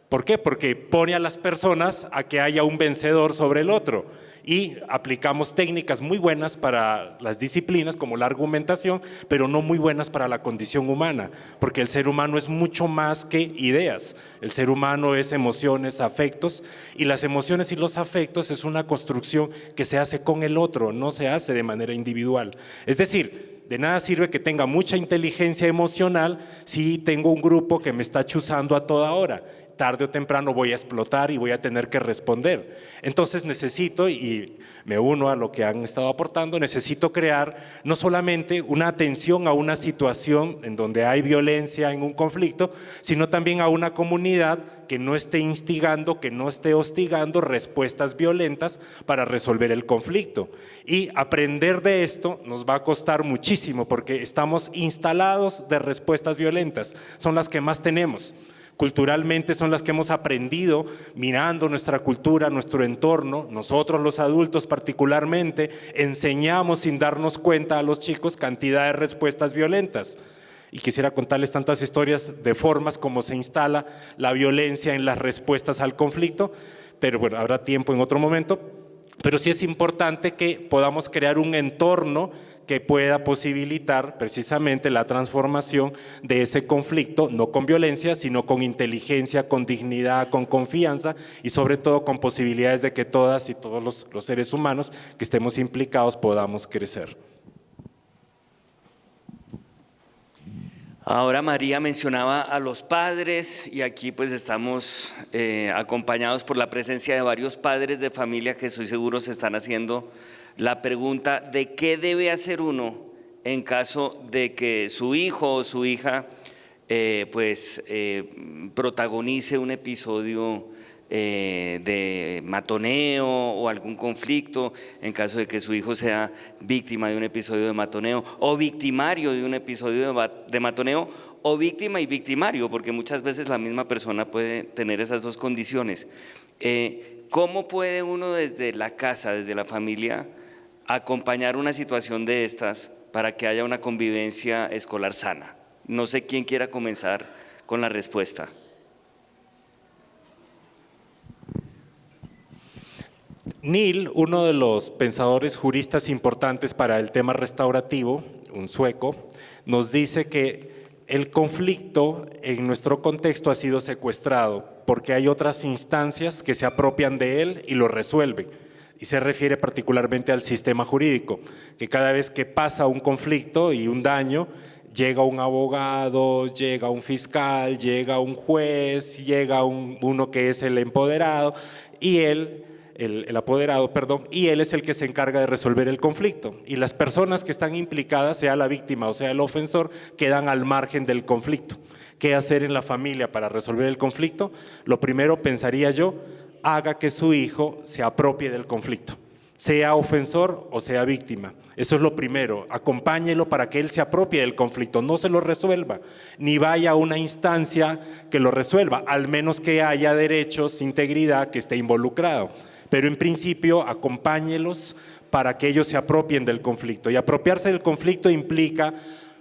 ¿Por qué? Porque pone a las personas a que haya un vencedor sobre el otro y aplicamos técnicas muy buenas para las disciplinas como la argumentación, pero no muy buenas para la condición humana, porque el ser humano es mucho más que ideas. El ser humano es emociones, afectos, y las emociones y los afectos es una construcción que se hace con el otro, no se hace de manera individual. Es decir, de nada sirve que tenga mucha inteligencia emocional si tengo un grupo que me está chuzando a toda hora. Tarde o temprano voy a explotar y voy a tener que responder. Entonces necesito, y me uno a lo que han estado aportando, necesito crear no solamente una atención a una situación en donde hay violencia en un conflicto, sino también a una comunidad que no esté instigando, que no esté hostigando respuestas violentas para resolver el conflicto. Y aprender de esto nos va a costar muchísimo porque estamos instalados de respuestas violentas, son las que más tenemos. Culturalmente son las que hemos aprendido mirando nuestra cultura, nuestro entorno. Nosotros los adultos particularmente enseñamos sin darnos cuenta a los chicos cantidad de respuestas violentas. Y quisiera contarles tantas historias de formas como se instala la violencia en las respuestas al conflicto, pero bueno, habrá tiempo en otro momento. Pero sí es importante que podamos crear un entorno que pueda posibilitar precisamente la transformación de ese conflicto, no con violencia, sino con inteligencia, con dignidad, con confianza y sobre todo con posibilidades de que todas y todos los seres humanos que estemos implicados podamos crecer. Ahora María mencionaba a los padres y aquí pues estamos acompañados por la presencia de varios padres de familia que estoy seguro se están haciendo la pregunta de qué debe hacer uno en caso de que su hijo o su hija protagonice un episodio de matoneo o algún conflicto, en caso de que su hijo sea víctima de un episodio de matoneo o victimario de un episodio de matoneo o víctima y victimario, porque muchas veces la misma persona puede tener esas dos condiciones. ¿Cómo puede uno desde la casa, desde la familia, acompañar una situación de estas para que haya una convivencia escolar sana? No sé quién quiera comenzar con la respuesta. Neil, uno de los pensadores juristas importantes para el tema restaurativo, un sueco, nos dice que el conflicto en nuestro contexto ha sido secuestrado porque hay otras instancias que se apropian de él y lo resuelven. Y se refiere particularmente al sistema jurídico, que cada vez que pasa un conflicto y un daño, llega un abogado, llega un fiscal, llega un juez, llega uno que es el empoderado y el apoderado, perdón, y él es el que se encarga de resolver el conflicto. Y las personas que están implicadas, sea la víctima o sea el ofensor, quedan al margen del conflicto. ¿Qué hacer en la familia para resolver el conflicto? Lo primero, pensaría yo, haga que su hijo se apropie del conflicto, sea ofensor o sea víctima. Eso es lo primero, acompáñelo para que él se apropie del conflicto, no se lo resuelva, ni vaya a una instancia que lo resuelva, al menos que haya derechos, integridad, que esté involucrado. Pero en principio, acompáñelos para que ellos se apropien del conflicto. Y apropiarse del conflicto implica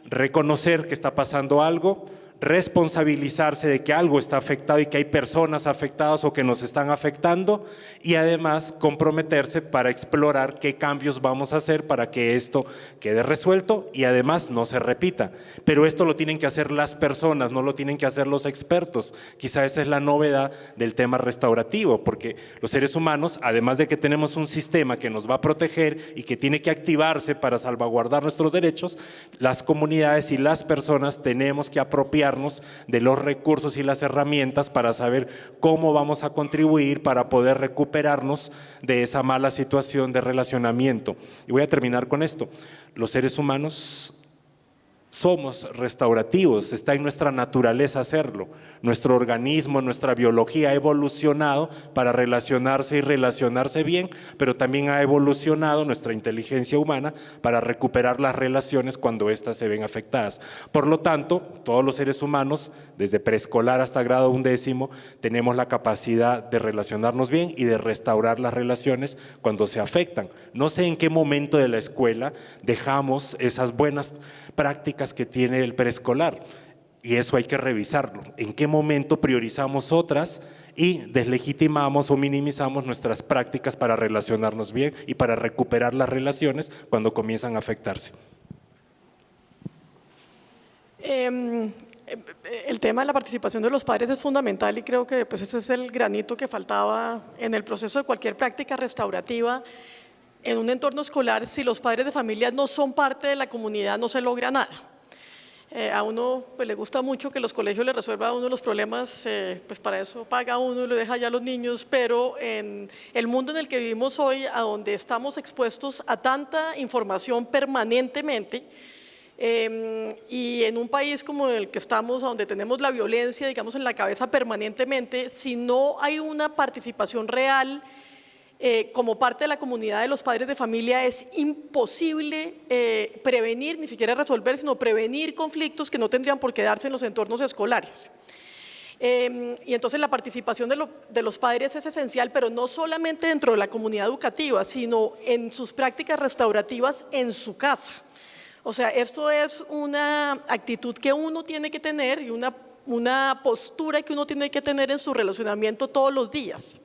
reconocer que está pasando algo, responsabilizarse de que algo está afectado y que hay personas afectadas o que nos están afectando, y además comprometerse para explorar qué cambios vamos a hacer para que esto quede resuelto y además no se repita. Pero esto lo tienen que hacer las personas, no lo tienen que hacer los expertos. Quizá esa es la novedad del tema restaurativo, porque los seres humanos, además de que tenemos un sistema que nos va a proteger y que tiene que activarse para salvaguardar nuestros derechos, las comunidades y las personas tenemos que apropiar de los recursos y las herramientas para saber cómo vamos a contribuir para poder recuperarnos de esa mala situación de relacionamiento. Y voy a terminar con esto. Los seres humanos somos restaurativos, está en nuestra naturaleza hacerlo. Nuestro organismo, nuestra biología ha evolucionado para relacionarse y relacionarse bien, pero también ha evolucionado nuestra inteligencia humana para recuperar las relaciones cuando éstas se ven afectadas. Por lo tanto, todos los seres humanos, desde preescolar hasta grado 11, tenemos la capacidad de relacionarnos bien y de restaurar las relaciones cuando se afectan. No sé en qué momento de la escuela dejamos esas buenas prácticas que tiene el preescolar, y eso hay que revisarlo. ¿En qué momento priorizamos otras y deslegitimamos o minimizamos nuestras prácticas para relacionarnos bien y para recuperar las relaciones cuando comienzan a afectarse? El tema de la participación de los padres es fundamental y creo que pues, ese es el granito que faltaba en el proceso de cualquier práctica restaurativa. En un entorno escolar, si los padres de familia no son parte de la comunidad, no se logra nada. A uno pues, le gusta mucho que los colegios le resuelvan a uno los problemas, pues para eso paga uno y lo deja ya a los niños, pero en el mundo en el que vivimos hoy, a donde estamos expuestos a tanta información permanentemente, y en un país como el que estamos, donde tenemos la violencia, digamos, en la cabeza permanentemente, si no hay una participación real como parte de la comunidad de los padres de familia, es imposible prevenir, ni siquiera resolver, sino prevenir conflictos que no tendrían por qué darse en los entornos escolares. Y entonces la participación de los padres es esencial, pero no solamente dentro de la comunidad educativa, sino en sus prácticas restaurativas en su casa. O sea, esto es una actitud que uno tiene que tener y una postura que uno tiene que tener en su relacionamiento todos los días.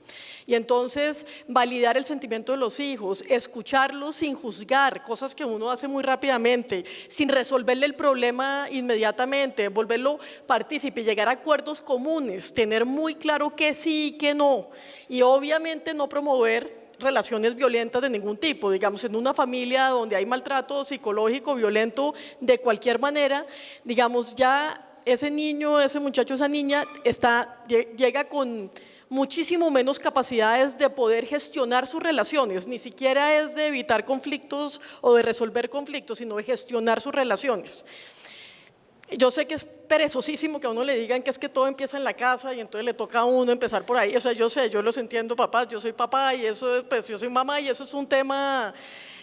Y entonces validar el sentimiento de los hijos, escucharlos sin juzgar, cosas que uno hace muy rápidamente, sin resolverle el problema inmediatamente, volverlo partícipe, llegar a acuerdos comunes, tener muy claro que sí y que no, y obviamente no promover relaciones violentas de ningún tipo. Digamos, en una familia donde hay maltrato psicológico, violento, de cualquier manera, digamos, ya ese niño, ese muchacho, esa niña llega con muchísimo menos capacidades de poder gestionar sus relaciones, ni siquiera es de evitar conflictos o de resolver conflictos, sino de gestionar sus relaciones. Yo sé que es perezosísimo que a uno le digan que es que todo empieza en la casa y entonces le toca a uno empezar por ahí. O sea, yo sé, yo los entiendo, papás, yo soy papá y eso es, pues yo soy mamá y eso es un tema,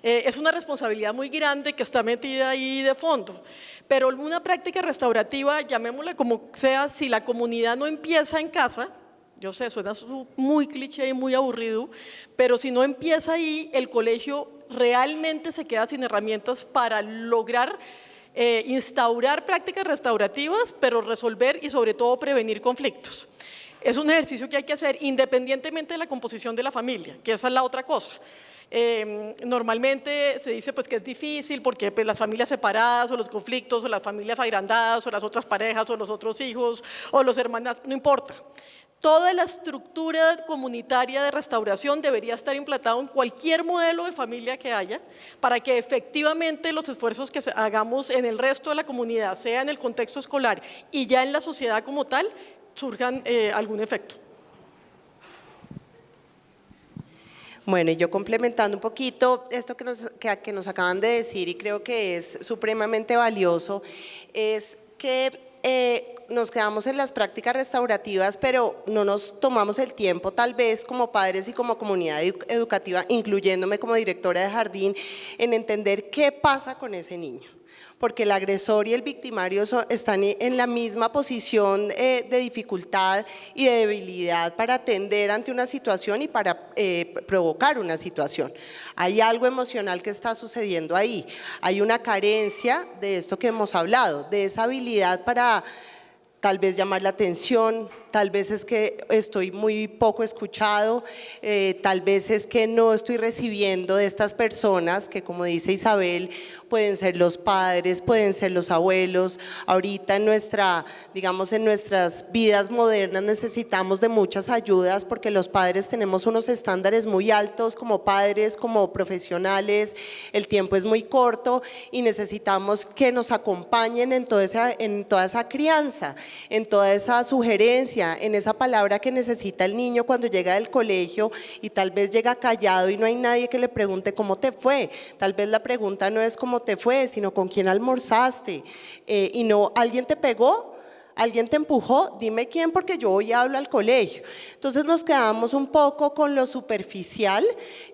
es una responsabilidad muy grande que está metida ahí de fondo. Pero una práctica restaurativa, llamémosla como sea, si la comunidad no empieza en casa, yo sé, suena muy cliché y muy aburrido, pero si no empieza ahí, el colegio realmente se queda sin herramientas para lograr instaurar prácticas restaurativas, pero resolver y sobre todo prevenir conflictos. Es un ejercicio que hay que hacer independientemente de la composición de la familia, que esa es la otra cosa. Normalmente se dice pues que es difícil porque pues, las familias separadas o los conflictos o las familias agrandadas o las otras parejas o los otros hijos o los hermanos, no importa. Toda la estructura comunitaria de restauración debería estar implantada en cualquier modelo de familia que haya para que efectivamente los esfuerzos que hagamos en el resto de la comunidad, sea en el contexto escolar y ya en la sociedad como tal, surjan algún efecto. Bueno, y yo complementando un poquito esto que nos acaban de decir y creo que es supremamente valioso, es que nos quedamos en las prácticas restaurativas, pero no nos tomamos el tiempo tal vez como padres y como comunidad educativa, incluyéndome como directora de jardín, en entender qué pasa con ese niño. Porque el agresor y el victimario están en la misma posición de dificultad y de debilidad para atender ante una situación y para provocar una situación. Hay algo emocional que está sucediendo ahí, hay una carencia de esto que hemos hablado, de esa habilidad para tal vez llamar la atención, tal vez es que estoy muy poco escuchado, tal vez es que no estoy recibiendo de estas personas que, como dice Isabel, pueden ser los padres, pueden ser los abuelos. Ahorita en nuestras vidas modernas necesitamos de muchas ayudas porque los padres tenemos unos estándares muy altos como padres, como profesionales, el tiempo es muy corto y necesitamos que nos acompañen en toda esa crianza, en toda esa sugerencia, en esa palabra que necesita el niño cuando llega del colegio y tal vez llega callado y no hay nadie que le pregunte cómo te fue. Tal vez la pregunta no es cómo te fue, sino con quién almorzaste y no, ¿alguien te pegó? ¿Alguien te empujó? Dime quién porque yo hoy hablo al colegio. Entonces nos quedamos un poco con lo superficial,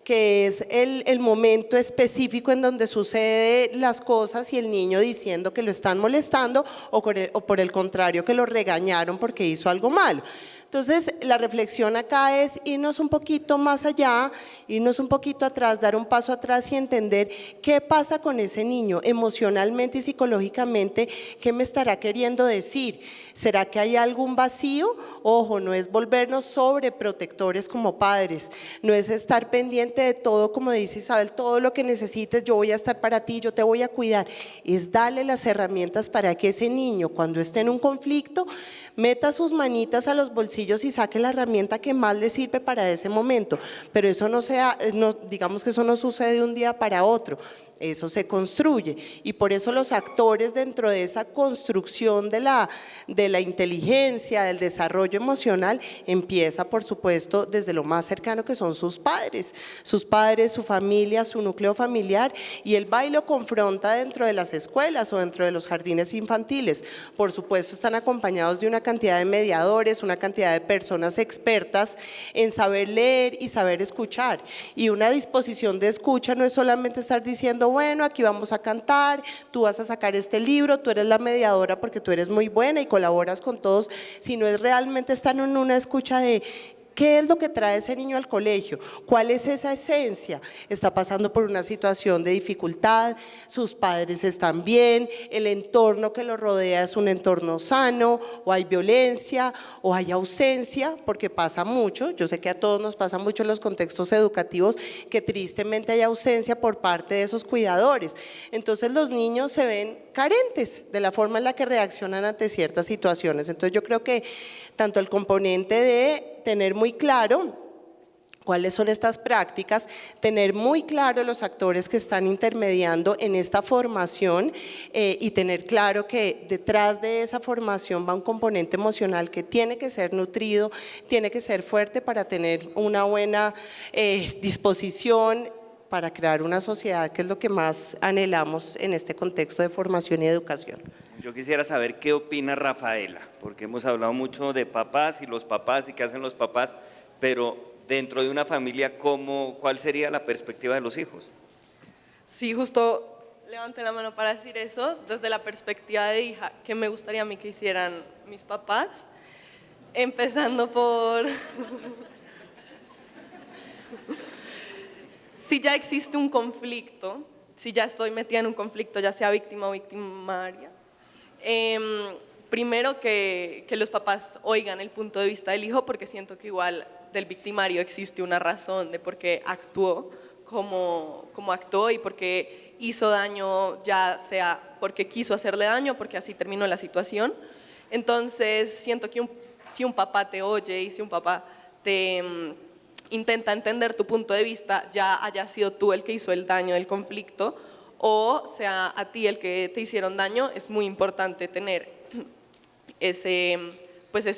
que es el momento específico en donde suceden las cosas y el niño diciendo que lo están molestando o por el contrario que lo regañaron porque hizo algo malo. Entonces, la reflexión acá es irnos un poquito más allá, irnos un poquito atrás, dar un paso atrás y entender qué pasa con ese niño emocionalmente y psicológicamente, qué me estará queriendo decir. ¿Será que hay algún vacío? Ojo, no es volvernos sobreprotectores como padres, no es estar pendiente de todo, como dice Isabel, todo lo que necesites, yo voy a estar para ti, yo te voy a cuidar. Es darle las herramientas para que ese niño, cuando esté en un conflicto, meta sus manitas a los bolsillos y saque la herramienta que más le sirve para ese momento, pero eso digamos que eso no sucede de un día para otro. Eso se construye y por eso los actores dentro de esa construcción de la inteligencia, del desarrollo emocional, empieza por supuesto desde lo más cercano que son sus padres, su familia, su núcleo familiar, y el va y lo confronta dentro de las escuelas o dentro de los jardines infantiles. Por supuesto están acompañados de una cantidad de mediadores, una cantidad de personas expertas en saber leer y saber escuchar, y una disposición de escucha no es solamente estar diciendo bueno, aquí vamos a cantar, tú vas a sacar este libro, tú eres la mediadora porque tú eres muy buena y colaboras con todos, sino es realmente estar en una escucha de ¿qué es lo que trae ese niño al colegio? ¿Cuál es esa esencia? ¿Está pasando por una situación de dificultad? ¿Sus padres están bien? ¿El entorno que lo rodea es un entorno sano? ¿O hay violencia? ¿O hay ausencia? Porque pasa mucho, yo sé que a todos nos pasa mucho en los contextos educativos que tristemente hay ausencia por parte de esos cuidadores. Entonces los niños se ven carentes de la forma en la que reaccionan ante ciertas situaciones. Entonces yo creo que tanto el componente de tener muy claro cuáles son estas prácticas, tener muy claro los actores que están intermediando en esta formación y tener claro que detrás de esa formación va un componente emocional que tiene que ser nutrido, tiene que ser fuerte para tener una buena disposición para crear una sociedad que es lo que más anhelamos en este contexto de formación y educación. Yo quisiera saber qué opina Rafaela, porque hemos hablado mucho de papás y qué hacen los papás, pero dentro de una familia, ¿cuál sería la perspectiva de los hijos? Sí, justo levanté la mano para decir eso, desde la perspectiva de hija, ¿qué me gustaría a mí que hicieran mis papás? Empezando por… Si ya existe un conflicto, si ya estoy metida en un conflicto, ya sea víctima o victimaria, primero que los papás oigan el punto de vista del hijo, porque siento que igual del victimario existe una razón de por qué actuó como actuó y por qué hizo daño, ya sea porque quiso hacerle daño, porque así terminó la situación. Entonces siento que si un papá te oye y si un papá te intenta entender tu punto de vista, ya haya sido tú el que hizo el daño del conflicto o sea a ti el que te hicieron daño, es muy importante tener ese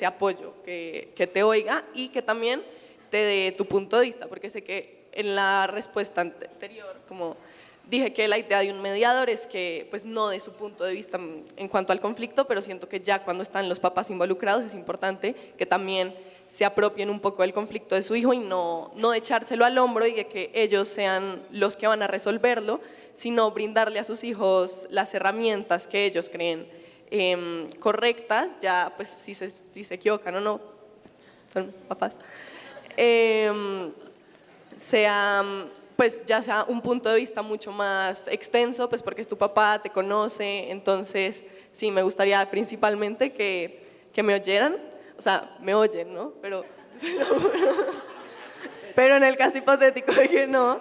apoyo, que te oiga y que también te dé tu punto de vista, porque sé que en la respuesta anterior, como dije que la idea de un mediador es que pues no dé su punto de vista en cuanto al conflicto, pero siento que ya cuando están los papás involucrados es importante que también se apropien un poco del conflicto de su hijo y no de echárselo al hombro y de que ellos sean los que van a resolverlo, sino brindarle a sus hijos las herramientas que ellos creen correctas, ya pues si se equivocan o no, son papás, pues ya sea un punto de vista mucho más extenso, pues porque es tu papá, te conoce, entonces sí, me gustaría principalmente que me oyeran, o sea, me oyen, ¿no? Pero en el caso hipotético de que no,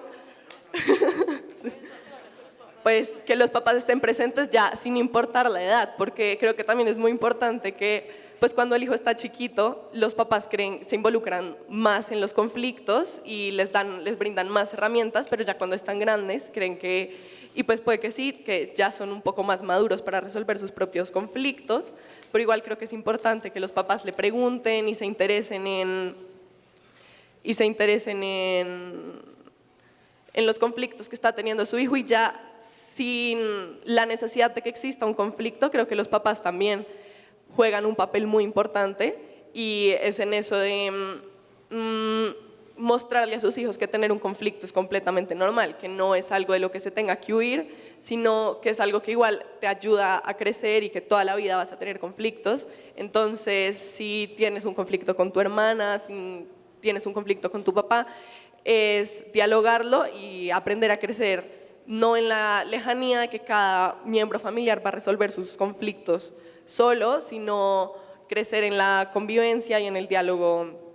pues que los papás estén presentes ya sin importar la edad, porque creo que también es muy importante que pues cuando el hijo está chiquito, los papás se involucran más en los conflictos y les brindan más herramientas, pero ya cuando están grandes creen y pues puede que sí, que ya son un poco más maduros para resolver sus propios conflictos, pero igual creo que es importante que los papás le pregunten y se interesen en los conflictos que está teniendo su hijo y ya sin la necesidad de que exista un conflicto, creo que los papás también juegan un papel muy importante y es en eso de mostrarle a sus hijos que tener un conflicto es completamente normal, que no es algo de lo que se tenga que huir, sino que es algo que igual te ayuda a crecer y que toda la vida vas a tener conflictos. Entonces, si tienes un conflicto con tu hermana, si tienes un conflicto con tu papá, es dialogarlo y aprender a crecer, no en la lejanía de que cada miembro familiar va a resolver sus conflictos solo, sino crecer en la convivencia y en el diálogo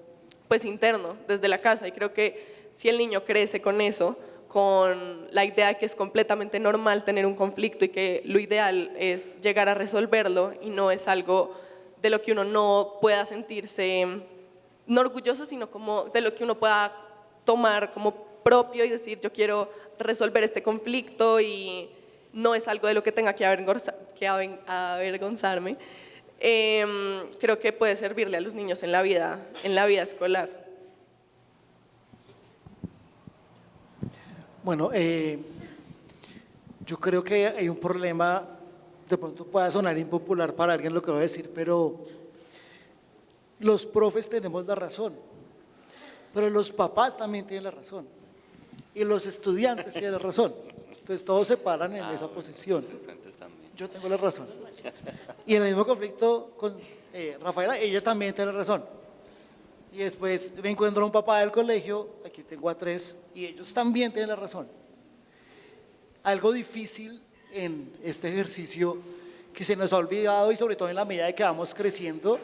pues interno desde la casa. Y creo que si el niño crece con eso, con la idea de que es completamente normal tener un conflicto y que lo ideal es llegar a resolverlo y no es algo de lo que uno no pueda sentirse no orgulloso, sino como de lo que uno pueda tomar como propio y decir yo quiero resolver este conflicto y no es algo de lo que tenga que avergonzarme. Creo que puede servirle a los niños en la vida escolar. Bueno, yo creo que hay un problema, de pronto pueda sonar impopular para alguien lo que voy a decir, pero los profes tenemos la razón, pero los papás también tienen la razón y los estudiantes tienen la razón. Entonces todos se paran en esa posición. Yo tengo la razón. Y en el mismo conflicto con Rafaela, ella también tiene razón. Y después me encuentro a un papá del colegio, aquí tengo a 3, y ellos también tienen la razón. Algo difícil en este ejercicio que se nos ha olvidado y sobre todo en la medida de que vamos creciendo,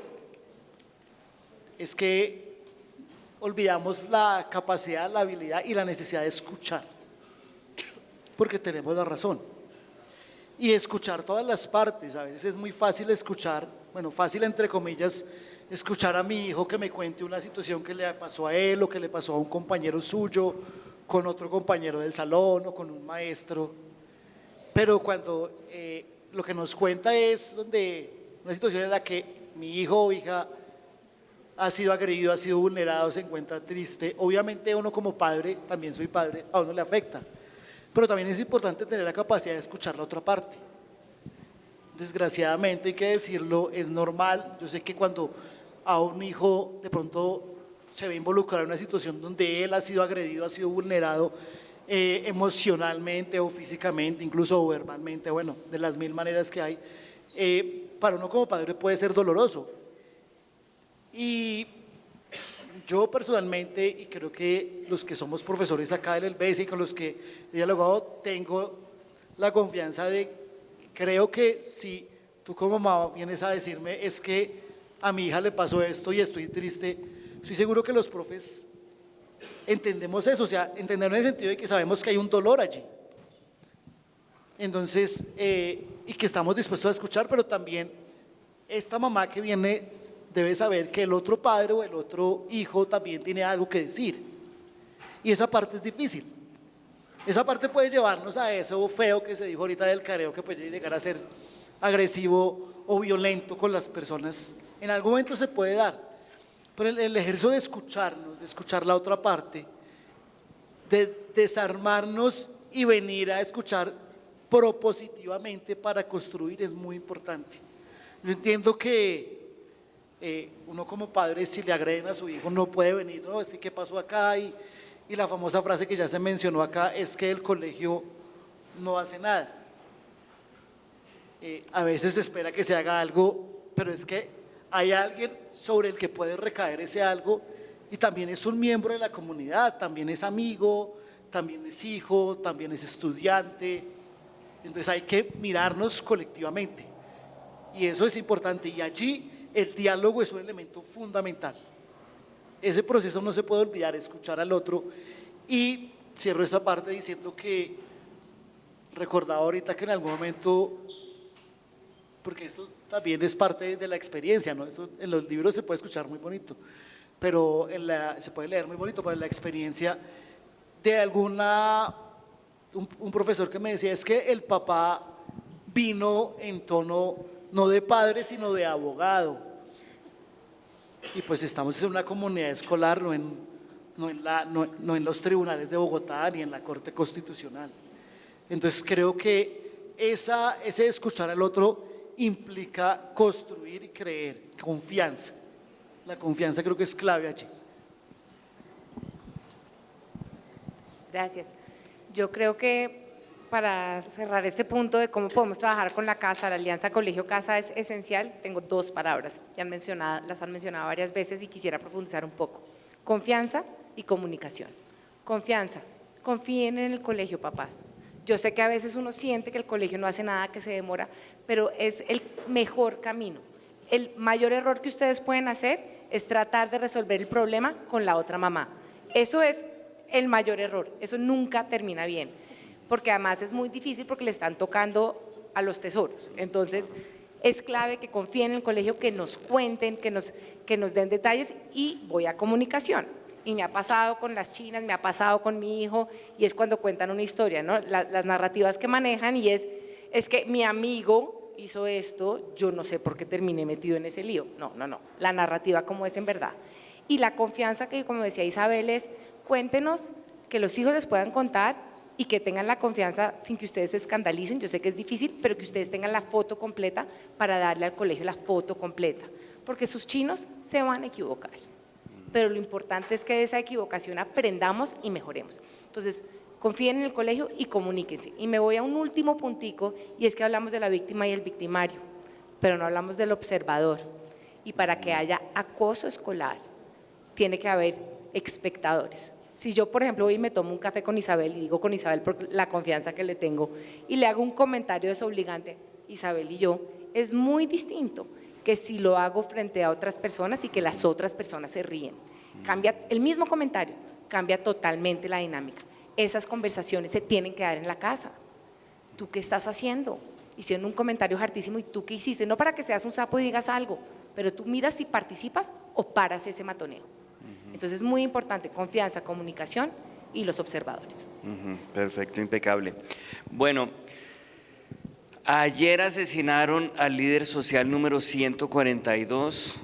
es que olvidamos la capacidad, la habilidad y la necesidad de escuchar, porque tenemos la razón. Y escuchar todas las partes, a veces es muy fácil escuchar, bueno, fácil entre comillas, escuchar a mi hijo que me cuente una situación que le pasó a él o que le pasó a un compañero suyo, con otro compañero del salón o con un maestro, pero cuando lo que nos cuenta es una situación en la que mi hijo o hija ha sido agredido, ha sido vulnerado, se encuentra triste, obviamente uno como padre, también soy padre, a uno le afecta, pero también es importante tener la capacidad de escuchar la otra parte. Desgraciadamente, hay que decirlo, es normal, yo sé que cuando a un hijo de pronto se ve involucrado en una situación donde él ha sido agredido, ha sido vulnerado emocionalmente o físicamente, incluso verbalmente, bueno, de las 1000 maneras que hay, para uno como padre puede ser doloroso. Y yo personalmente, y creo que los que somos profesores acá del ELBESI y con los que he dialogado, tengo la confianza de, creo que si tú como mamá vienes a decirme, es que a mi hija le pasó esto y estoy triste, estoy seguro que los profes entendemos eso, o sea, entendemos en el sentido de que sabemos que hay un dolor allí. Entonces, y que estamos dispuestos a escuchar, pero también esta mamá que viene debe saber que el otro padre o el otro hijo también tiene algo que decir. Y esa parte es difícil. Esa parte puede llevarnos a eso feo que se dijo ahorita del careo, que puede llegar a ser agresivo o violento con las personas. En algún momento se puede dar, pero el ejercicio de escucharnos, de escuchar la otra parte, de desarmarnos y venir a escuchar propositivamente para construir es muy importante. Yo entiendo que uno como padre, si le agreden a su hijo, no puede venir, no, es que qué pasó acá, y la famosa frase que ya se mencionó acá es que el colegio no hace nada. A veces se espera que se haga algo, pero es que hay alguien sobre el que puede recaer ese algo, y también es un miembro de la comunidad, también es amigo, también es hijo, también es estudiante. Entonces hay que mirarnos colectivamente, y eso es importante, y allí el diálogo es un elemento fundamental. Ese proceso no se puede olvidar, escuchar al otro. Y cierro esta parte diciendo que recordaba ahorita que en algún momento, porque esto también es parte de la experiencia, ¿no? Esto en los libros se puede escuchar muy bonito, pero se puede leer muy bonito, pero en la experiencia de un profesor que me decía, es que el papá vino en tono no de padre sino de abogado, y pues estamos en una comunidad escolar, no en los tribunales de Bogotá ni en la Corte Constitucional. Entonces creo que ese escuchar al otro implica construir y creer confianza. La confianza creo que es clave allí. Gracias. Yo creo que para cerrar este punto de cómo podemos trabajar con la casa, la alianza colegio-casa es esencial. Tengo dos palabras, las han mencionado varias veces y quisiera profundizar un poco. Confianza y comunicación. Confianza. Confíen en el colegio, papás. Yo sé que a veces uno siente que el colegio no hace nada, que se demora, pero es el mejor camino. El mayor error que ustedes pueden hacer es tratar de resolver el problema con la otra mamá. Eso es el mayor error, eso nunca termina bien, porque además es muy difícil porque le están tocando a los tesoros. Entonces, es clave que confíen en el colegio, que nos cuenten, que nos den detalles, y voy a comunicación. Y me ha pasado con las chinas, me ha pasado con mi hijo, y es cuando cuentan una historia, ¿no? Las narrativas que manejan, y es que mi amigo hizo esto, yo no sé por qué terminé metido en ese lío. No, la narrativa como es en verdad. Y la confianza que, como decía Isabel, es cuéntenos, que los hijos les puedan contar y que tengan la confianza sin que ustedes se escandalicen. Yo sé que es difícil, pero que ustedes tengan la foto completa para darle al colegio la foto completa, porque sus chinos se van a equivocar, pero lo importante es que de esa equivocación aprendamos y mejoremos. Entonces, confíen en el colegio y comuníquense. Y me voy a un último puntico, y es que hablamos de la víctima y el victimario, pero no hablamos del observador. Y para que haya acoso escolar, tiene que haber espectadores. Si yo, por ejemplo, hoy me tomo un café con Isabel, y digo con Isabel por la confianza que le tengo, y le hago un comentario desobligante, Isabel y yo, es muy distinto que si lo hago frente a otras personas y que las otras personas se ríen. Cambia el mismo comentario, cambia totalmente la dinámica. Esas conversaciones se tienen que dar en la casa. ¿Tú qué estás haciendo? Hicieron un comentario hartísimo, ¿y tú qué hiciste? No para que seas un sapo y digas algo, pero tú miras si participas o paras ese matoneo. Entonces es muy importante, confianza, comunicación y los observadores. Perfecto, impecable. Bueno, ayer asesinaron al líder social número 142,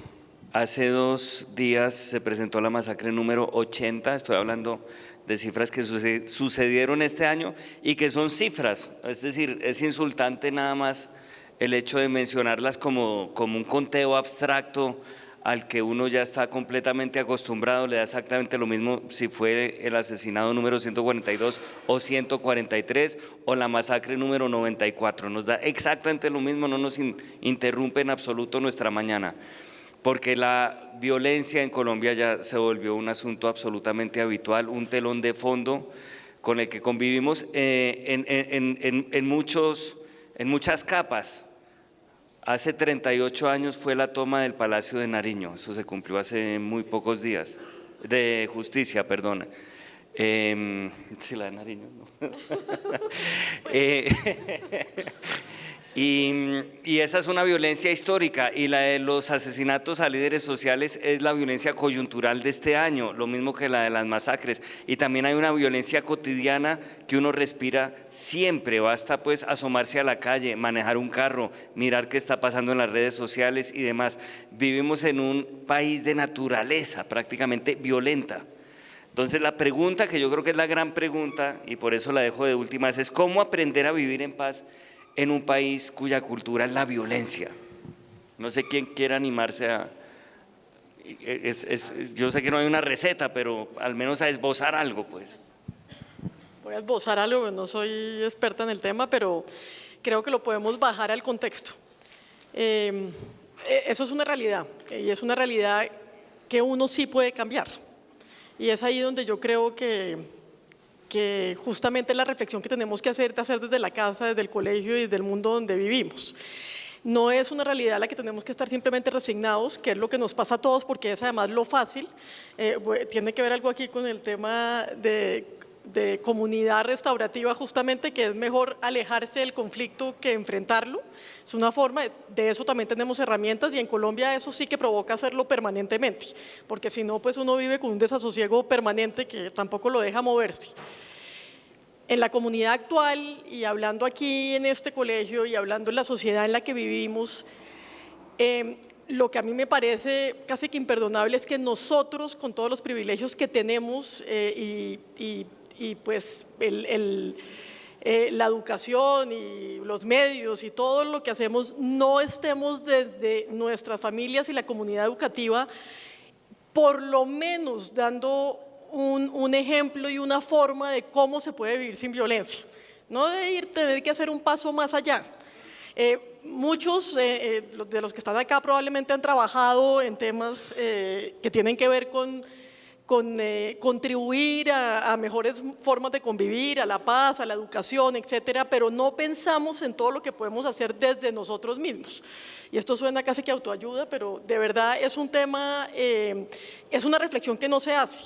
hace 2 días se presentó la masacre número 80, estoy hablando de cifras que sucedieron este año y que son cifras, es decir, es insultante nada más el hecho de mencionarlas como un conteo abstracto al que uno ya está completamente acostumbrado. Le da exactamente lo mismo si fue el asesinado número 142 o 143 o la masacre número 94, nos da exactamente lo mismo, no nos interrumpe en absoluto nuestra mañana, porque la violencia en Colombia ya se volvió un asunto absolutamente habitual, un telón de fondo con el que convivimos en muchas capas. Hace 38 años fue la toma del Palacio de Nariño, eso se cumplió hace muy pocos días, de Justicia, perdona. Sí, la de Nariño, ¿no? Y esa es una violencia histórica, y la de los asesinatos a líderes sociales es la violencia coyuntural de este año, lo mismo que la de las masacres, y también hay una violencia cotidiana que uno respira siempre, basta pues asomarse a la calle, manejar un carro, mirar qué está pasando en las redes sociales y demás. Vivimos en un país de naturaleza prácticamente violenta. Entonces la pregunta que yo creo que es la gran pregunta, y por eso la dejo de últimas, es cómo aprender a vivir en paz en un país cuya cultura es la violencia. No sé quién quiera animarse a… yo sé que no hay una receta, pero al menos a esbozar algo, pues. Voy a esbozar algo, no soy experta en el tema, pero creo que lo podemos bajar al contexto. Eso es una realidad, y es una realidad que uno sí puede cambiar. Y es ahí donde yo creo que justamente la reflexión que tenemos que hacer desde la casa, desde el colegio y desde el mundo donde vivimos. No es una realidad a la que tenemos que estar simplemente resignados, que es lo que nos pasa a todos, porque es además lo fácil. Tiene que ver algo aquí con el tema de comunidad restaurativa, justamente, que es mejor alejarse del conflicto que enfrentarlo. Es una forma, de eso también tenemos herramientas, y en Colombia eso sí que provoca hacerlo permanentemente, porque si no, pues uno vive con un desasosiego permanente que tampoco lo deja moverse. En la comunidad actual, y hablando aquí en este colegio y hablando en la sociedad en la que vivimos, lo que a mí me parece casi que imperdonable es que nosotros, con todos los privilegios que tenemos y pues la educación y los medios y todo lo que hacemos, no estemos desde nuestras familias y la comunidad educativa por lo menos dando un ejemplo y una forma de cómo se puede vivir sin violencia, no de tener que hacer un paso más allá. Muchos de los que están acá probablemente han trabajado en temas que tienen que ver con contribuir a mejores formas de convivir, a la paz, a la educación, etcétera, pero no pensamos en todo lo que podemos hacer desde nosotros mismos. Y esto suena casi que autoayuda, pero de verdad es un tema, es una reflexión que no se hace.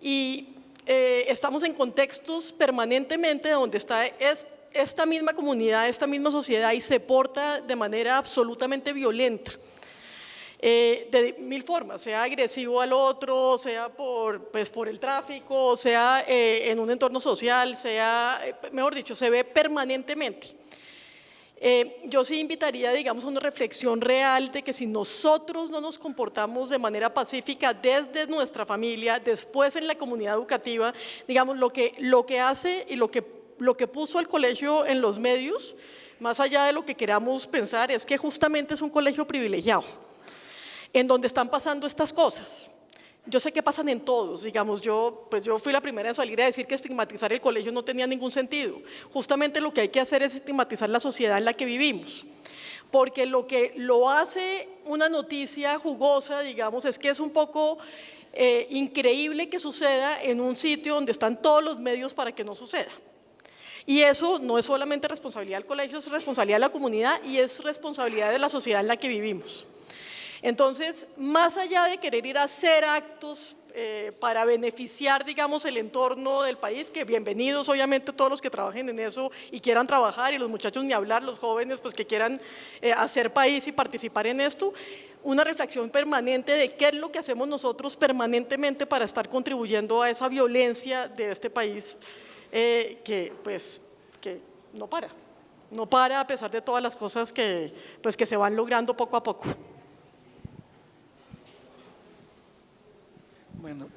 Y estamos en contextos permanentemente donde está esta misma comunidad, esta misma sociedad, y se porta de manera absolutamente violenta. De mil formas, sea agresivo al otro, sea por el tráfico, sea en un entorno social, sea, mejor dicho, se ve permanentemente. Yo sí invitaría, digamos, a una reflexión real de que si nosotros no nos comportamos de manera pacífica desde nuestra familia, después en la comunidad educativa, digamos, lo que hace y lo que puso el colegio en los medios, más allá de lo que queramos pensar, es que justamente es un colegio privilegiado, en donde están pasando estas cosas. Yo sé que pasan en todos, digamos, yo fui la primera en salir a decir que estigmatizar el colegio no tenía ningún sentido. Justamente lo que hay que hacer es estigmatizar la sociedad en la que vivimos, porque lo que lo hace una noticia jugosa, digamos, es que es un poco increíble que suceda en un sitio donde están todos los medios para que no suceda. Y eso no es solamente responsabilidad del colegio, es responsabilidad de la comunidad y es responsabilidad de la sociedad en la que vivimos. Entonces, más allá de querer ir a hacer actos para beneficiar, digamos, el entorno del país, que bienvenidos obviamente todos los que trabajen en eso y quieran trabajar, y los muchachos ni hablar, los jóvenes pues que quieran hacer país y participar en esto, una reflexión permanente de qué es lo que hacemos nosotros permanentemente para estar contribuyendo a esa violencia de este país que no para a pesar de todas las cosas que se van logrando poco a poco. Bueno,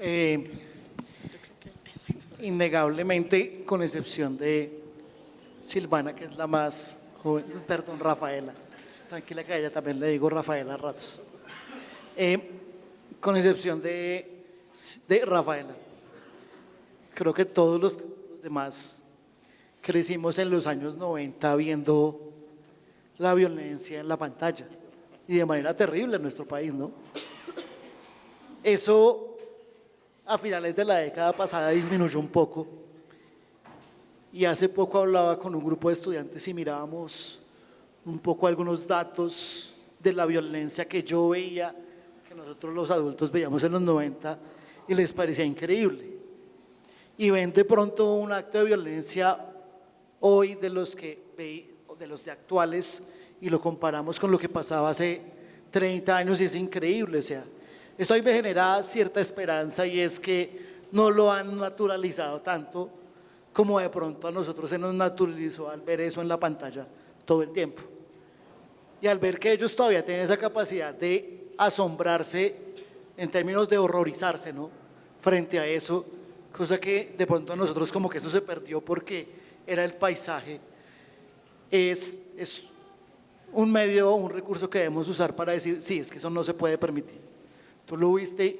innegablemente, con excepción de Silvana, que es la más joven, perdón, Rafaela, tranquila que a ella también le digo Rafaela a ratos, con excepción de Rafaela, creo que todos los demás crecimos en los años 90 viendo la violencia en la pantalla y de manera terrible en nuestro país, ¿no? Eso a finales de la década pasada disminuyó un poco, y hace poco hablaba con un grupo de estudiantes y mirábamos un poco algunos datos de la violencia que yo veía, que nosotros los adultos veíamos en los 90 y les parecía increíble. Y ven de pronto un acto de violencia hoy de los de actuales y lo comparamos con lo que pasaba hace 30 años y es increíble. O sea, esto ahí me genera cierta esperanza y es que no lo han naturalizado tanto como de pronto a nosotros se nos naturalizó al ver eso en la pantalla todo el tiempo. Y al ver que ellos todavía tienen esa capacidad de asombrarse en términos de horrorizarse, ¿no?, frente a eso, cosa que de pronto a nosotros como que eso se perdió porque era el paisaje, es un medio, un recurso que debemos usar para decir, sí, es que eso no se puede permitir. Tú lo viste,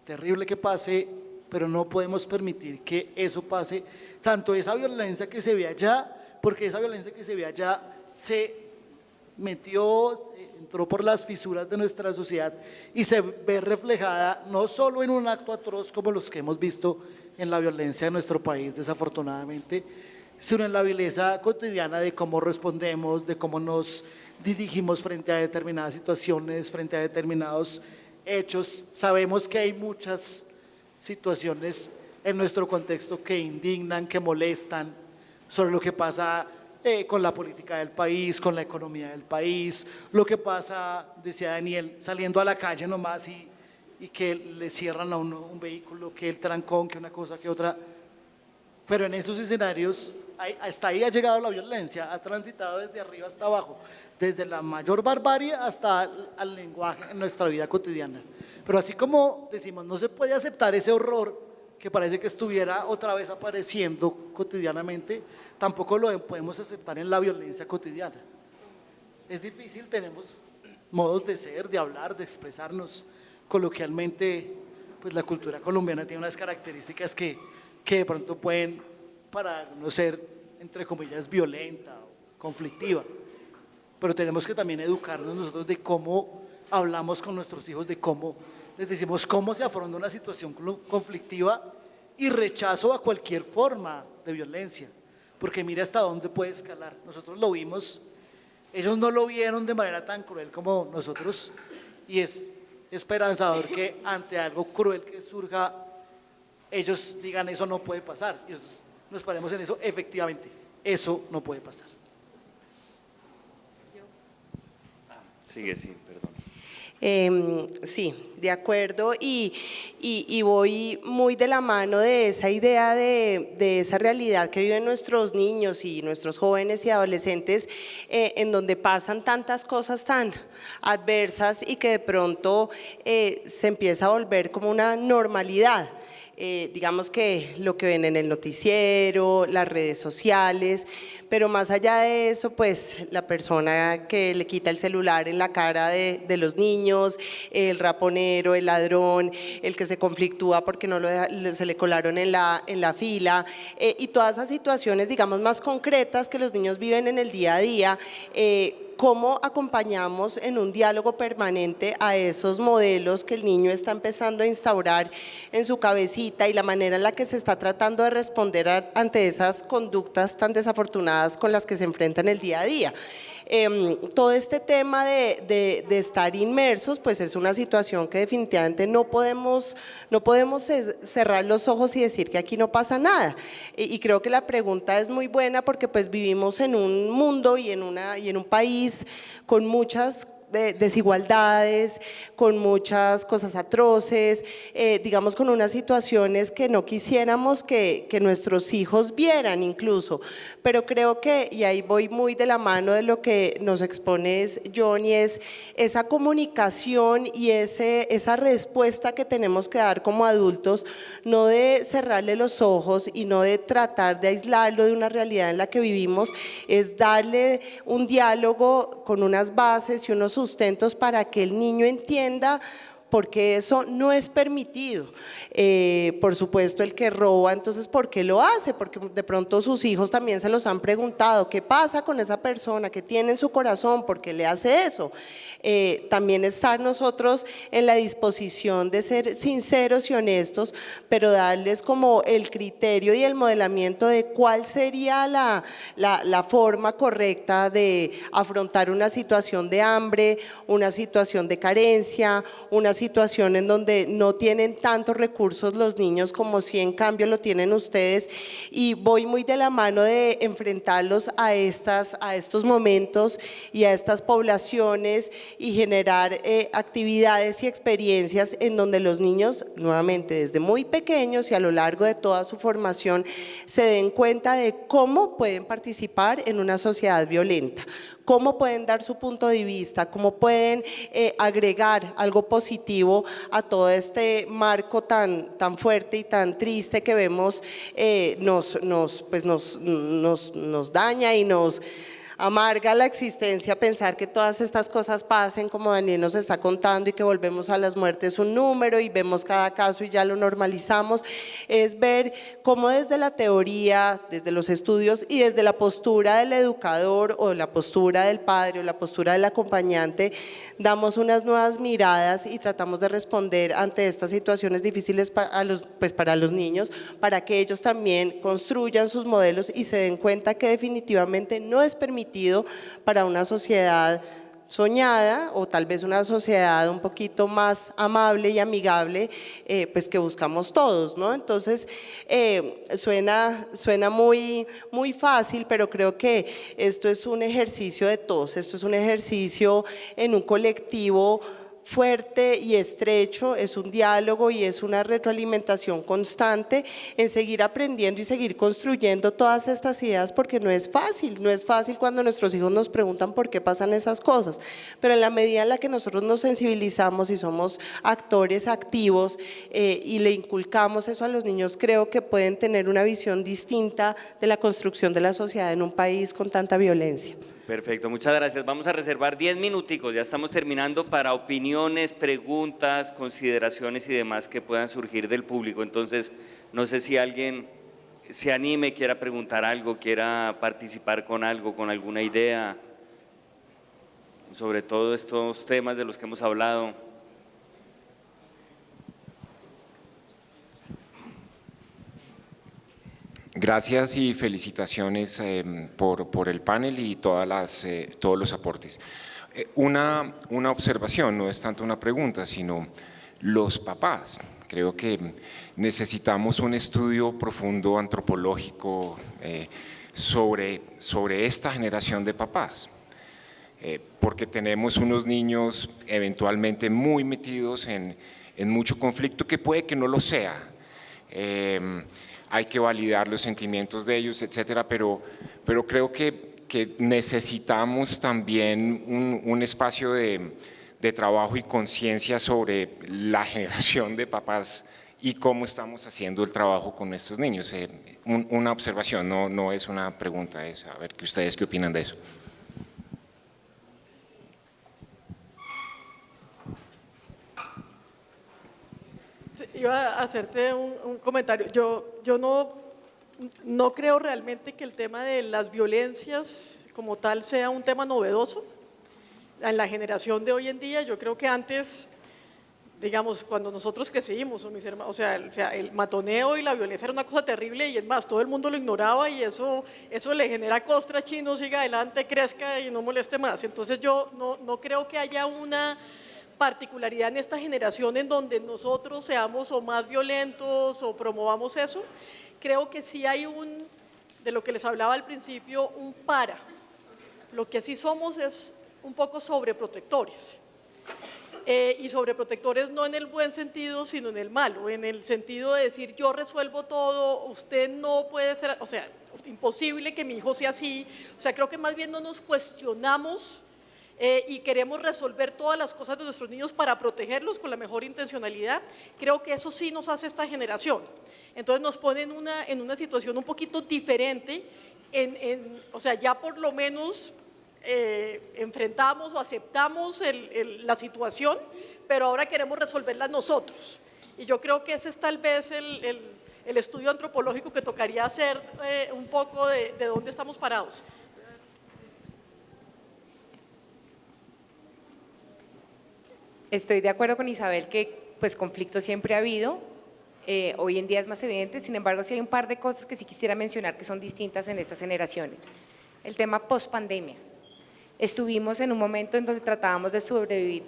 terrible que pase, pero no podemos permitir que eso pase, tanto esa violencia que se ve allá, porque esa violencia que se ve allá se metió, entró por las fisuras de nuestra sociedad y se ve reflejada no solo en un acto atroz como los que hemos visto en la violencia de nuestro país, desafortunadamente, sino en la violencia cotidiana de cómo respondemos, de cómo nos dirigimos frente a determinadas situaciones, frente a determinados hechos. Sabemos que hay muchas situaciones en nuestro contexto que indignan, que molestan sobre lo que pasa con la política del país, con la economía del país, lo que pasa, decía Daniel, saliendo a la calle nomás y que le cierran a uno un vehículo, que el trancón, que una cosa, que otra. Pero en esos escenarios, hasta ahí ha llegado la violencia, ha transitado desde arriba hasta abajo, desde la mayor barbarie hasta al lenguaje en nuestra vida cotidiana. Pero así como decimos, no se puede aceptar ese horror que parece que estuviera otra vez apareciendo cotidianamente, tampoco lo podemos aceptar en la violencia cotidiana. Es difícil, tenemos modos de ser, de hablar, de expresarnos coloquialmente, pues la cultura colombiana tiene unas características que de pronto pueden para no ser, entre comillas, violenta o conflictiva, pero tenemos que también educarnos nosotros de cómo hablamos con nuestros hijos, de cómo les decimos cómo se afronta una situación conflictiva y rechazo a cualquier forma de violencia, porque mira hasta dónde puede escalar. Nosotros lo vimos, ellos no lo vieron de manera tan cruel como nosotros y es esperanzador que ante algo cruel que surja, ellos digan eso no puede pasar y nosotros nos paremos en eso, efectivamente, eso no puede pasar. Sigue, sí, perdón. Sí, de acuerdo y voy muy de la mano de esa idea de esa realidad que viven nuestros niños y nuestros jóvenes y adolescentes en donde pasan tantas cosas tan adversas y que de pronto se empieza a volver como una normalidad. Digamos que lo que ven en el noticiero, las redes sociales, pero más allá de eso, pues la persona que le quita el celular en la cara de los niños, el raponero, el ladrón, el que se conflictúa porque no se le colaron en la fila, y todas esas situaciones, digamos, más concretas que los niños viven en el día a día, cómo acompañamos en un diálogo permanente a esos modelos que el niño está empezando a instaurar en su cabecita y la manera en la que se está tratando de responder ante esas conductas tan desafortunadas con las que se enfrentan el día a día. Todo este tema de estar inmersos, pues es una situación que definitivamente no podemos cerrar los ojos y decir que aquí no pasa nada. Y creo que la pregunta es muy buena porque pues vivimos en un mundo y en un país con muchas desigualdades, con muchas cosas atroces, digamos con unas situaciones que no quisiéramos que nuestros hijos vieran incluso, pero creo que, y ahí voy muy de la mano de lo que nos expone Johnny, es esa comunicación y esa respuesta que tenemos que dar como adultos, no de cerrarle los ojos y no de tratar de aislarlo de una realidad en la que vivimos, es darle un diálogo con unas bases y unos sustentos para que el niño entienda porque eso no es permitido. Por supuesto, el que roba, entonces, ¿por qué lo hace? Porque de pronto sus hijos también se los han preguntado, ¿qué pasa con esa persona que tiene en su corazón? ¿Por qué le hace eso? También estar nosotros en la disposición de ser sinceros y honestos, pero darles como el criterio y el modelamiento de cuál sería la forma correcta de afrontar una situación de hambre, una situación de carencia, una situación en donde no tienen tantos recursos los niños como si en cambio lo tienen ustedes, y voy muy de la mano de enfrentarlos a estos momentos y a estas poblaciones y generar actividades y experiencias en donde los niños, nuevamente desde muy pequeños y a lo largo de toda su formación, se den cuenta de cómo pueden participar en una sociedad violenta, cómo pueden dar su punto de vista, cómo pueden agregar algo positivo a todo este marco tan fuerte y tan triste que vemos, nos daña y nos amarga la existencia pensar que todas estas cosas pasen como Daniel nos está contando y que volvemos a las muertes un número y vemos cada caso y ya lo normalizamos. Es ver cómo desde la teoría, desde los estudios y desde la postura del educador o la postura del padre o la postura del acompañante damos unas nuevas miradas y tratamos de responder ante estas situaciones difíciles para los niños, para que ellos también construyan sus modelos y se den cuenta que definitivamente no es permitido para una sociedad soñada o tal vez una sociedad un poquito más amable y amigable, pues que buscamos todos, ¿no? Entonces suena muy fácil, pero creo que esto es un ejercicio de todos, esto es un ejercicio en un colectivo fuerte y estrecho, es un diálogo y es una retroalimentación constante en seguir aprendiendo y seguir construyendo todas estas ideas, porque no es fácil cuando nuestros hijos nos preguntan por qué pasan esas cosas, pero en la medida en la que nosotros nos sensibilizamos y somos actores activos y le inculcamos eso a los niños, creo que pueden tener una visión distinta de la construcción de la sociedad en un país con tanta violencia. Perfecto, muchas gracias. Vamos a reservar 10 minuticos, ya estamos terminando, para opiniones, preguntas, consideraciones y demás que puedan surgir del público. Entonces, no sé si alguien se anime, quiera preguntar algo, quiera participar con algo, con alguna idea sobre todos estos temas de los que hemos hablado. Gracias y felicitaciones por el panel y todos los aportes. Una observación, no es tanto una pregunta, sino los papás. Creo que necesitamos un estudio profundo antropológico sobre esta generación de papás, porque tenemos unos niños eventualmente muy metidos en mucho conflicto que puede que no lo sea. Hay que validar los sentimientos de ellos, etcétera, pero creo que necesitamos también un espacio de trabajo y conciencia sobre la generación de papás y cómo estamos haciendo el trabajo con estos niños. Una observación, no es una pregunta, es a ver ustedes qué opinan de eso. Iba a hacerte un comentario. Yo no creo realmente que el tema de las violencias como tal sea un tema novedoso en la generación de hoy en día. Yo creo que antes, digamos, cuando nosotros crecimos, o mis hermanos, o sea, el matoneo y la violencia era una cosa terrible y es más, todo el mundo lo ignoraba y eso le genera costra, chino, siga adelante, crezca y no moleste más. Entonces yo no creo que haya una particularidad en esta generación en donde nosotros seamos o más violentos o promovamos eso. Creo que sí hay de lo que les hablaba al principio, un para. Lo que sí somos es un poco sobreprotectores. Y sobreprotectores no en el buen sentido, sino en el malo, en el sentido de decir yo resuelvo todo, usted no puede ser, o sea, imposible que mi hijo sea así. O sea, creo que más bien no nos cuestionamos y queremos resolver todas las cosas de nuestros niños para protegerlos con la mejor intencionalidad. Creo que eso sí nos hace esta generación. Entonces nos pone en una situación un poquito diferente, o sea, ya por lo menos enfrentamos o aceptamos la situación, pero ahora queremos resolverla nosotros. Y yo creo que ese es tal vez el estudio antropológico que tocaría hacer un poco de dónde estamos parados. Estoy de acuerdo con Isabel que pues conflicto siempre ha habido, hoy en día es más evidente, sin embargo sí hay un par de cosas que sí quisiera mencionar que son distintas en estas generaciones. El tema post-pandemia. Estuvimos en un momento en donde tratábamos de sobrevivir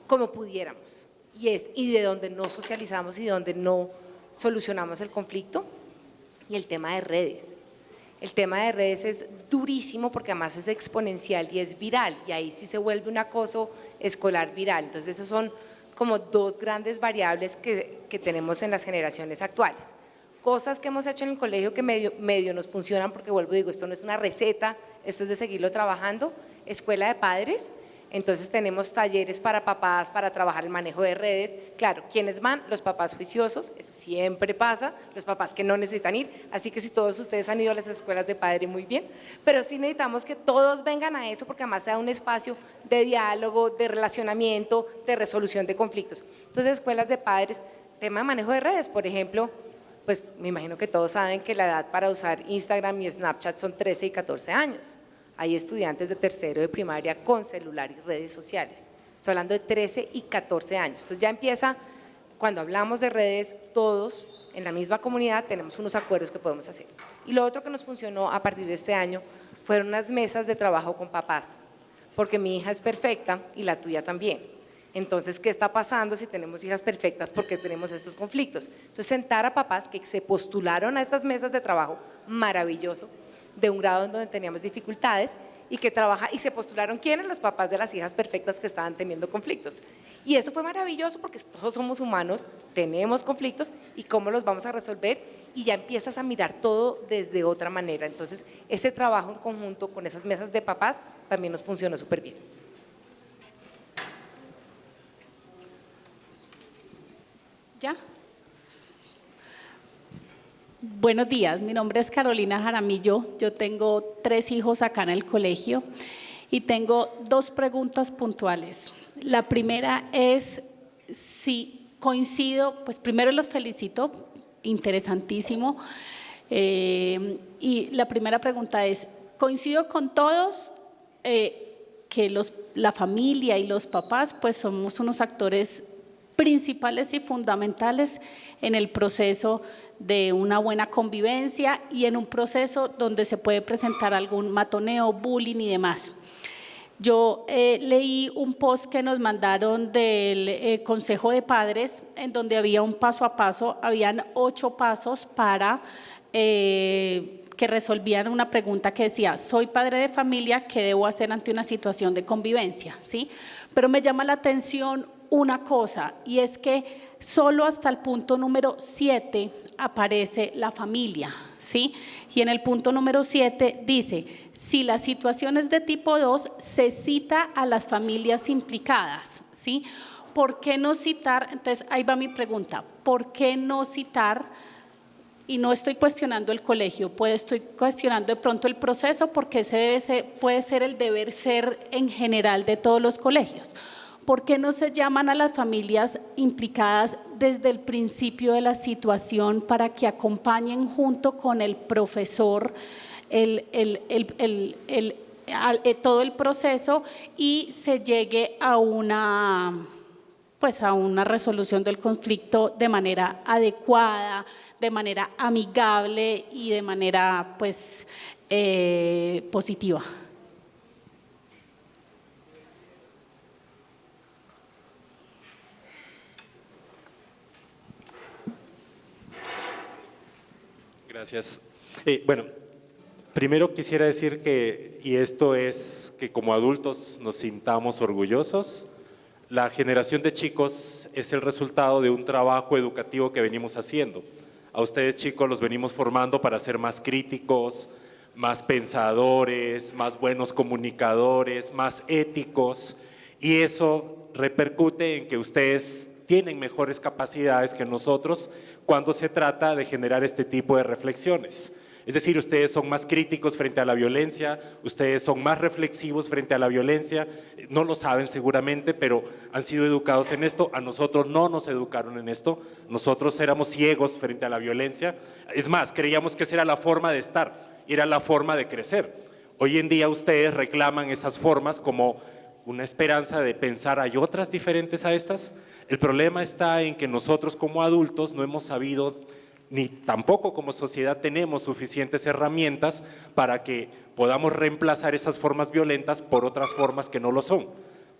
como pudiéramos y de donde no socializamos y de donde no solucionamos el conflicto, y el tema de redes. El tema de redes es durísimo porque además es exponencial y es viral, y ahí sí se vuelve un acoso escolar viral. Entonces esos son como dos grandes variables que tenemos en las generaciones actuales. Cosas que hemos hecho en el colegio que medio nos funcionan, porque vuelvo y digo, esto no es una receta, esto es de seguirlo trabajando. Escuela de padres, entonces tenemos talleres para papás para trabajar el manejo de redes. Claro, ¿quiénes van? Los papás juiciosos, eso siempre pasa, los papás que no necesitan ir, así que si todos ustedes han ido a las escuelas de padre, muy bien, pero sí necesitamos que todos vengan a eso porque además se da un espacio de diálogo, de relacionamiento, de resolución de conflictos. Entonces, escuelas de padres, tema de manejo de redes, por ejemplo, pues me imagino que todos saben que la edad para usar Instagram y Snapchat son 13 y 14 años. Hay estudiantes de tercero de primaria con celular y redes sociales. Estoy hablando de 13 y 14 años. Entonces ya empieza, cuando hablamos de redes, todos en la misma comunidad tenemos unos acuerdos que podemos hacer. Y lo otro que nos funcionó a partir de este año fueron unas mesas de trabajo con papás, porque mi hija es perfecta y la tuya también. Entonces, ¿qué está pasando si tenemos hijas perfectas? ¿Por qué tenemos estos conflictos? Entonces, sentar a papás que se postularon a estas mesas de trabajo, maravilloso, de un grado en donde teníamos dificultades y se postularon ¿quiénes? Los papás de las hijas perfectas que estaban teniendo conflictos. Y eso fue maravilloso porque todos somos humanos, tenemos conflictos y cómo los vamos a resolver, y ya empiezas a mirar todo desde otra manera. Entonces, ese trabajo en conjunto con esas mesas de papás también nos funcionó súper bien. ¿Ya? Buenos días, mi nombre es Carolina Jaramillo, yo tengo 3 hijos acá en el colegio y tengo 2 preguntas puntuales. La primera es si coincido, pues primero los felicito, interesantísimo, y la primera pregunta es, coincido con todos que la familia y los papás pues somos unos actores principales y fundamentales en el proceso de una buena convivencia y en un proceso donde se puede presentar algún matoneo, bullying y demás. Yo leí un post que nos mandaron del Consejo de Padres en donde había un paso a paso, habían 8 pasos para que resolvían una pregunta que decía, soy padre de familia, ¿qué debo hacer ante una situación de convivencia? ¿Sí? Pero me llama la atención una cosa, y es que solo hasta el punto número 7 aparece la familia, ¿sí? Y en el punto número 7 dice, si la situación es de tipo 2, se cita a las familias implicadas, ¿sí? ¿Por qué no citar? Entonces, ahí va mi pregunta, ¿por qué no citar? Y no estoy cuestionando el colegio, estoy cuestionando de pronto el proceso, porque ese puede ser el deber ser en general de todos los colegios. ¿Por qué no se llaman a las familias implicadas desde el principio de la situación para que acompañen junto con el profesor todo el proceso y se llegue a una resolución del conflicto de manera adecuada, de manera amigable y de manera positiva? Gracias. Bueno, primero quisiera decir que, y esto es que como adultos nos sintamos orgullosos, la generación de chicos es el resultado de un trabajo educativo que venimos haciendo. A ustedes chicos los venimos formando para ser más críticos, más pensadores, más buenos comunicadores, más éticos, y eso repercute en que ustedes tienen mejores capacidades que nosotros cuando se trata de generar este tipo de reflexiones. Es decir, ustedes son más críticos frente a la violencia, ustedes son más reflexivos frente a la violencia, no lo saben seguramente, pero han sido educados en esto. A nosotros no nos educaron en esto, nosotros éramos ciegos frente a la violencia. Es más, creíamos que esa era la forma de estar, era la forma de crecer. Hoy en día ustedes reclaman esas formas como una esperanza de pensar, ¿hay otras diferentes a estas? El problema está en que nosotros como adultos no hemos sabido, ni tampoco como sociedad tenemos suficientes herramientas para que podamos reemplazar esas formas violentas por otras formas que no lo son.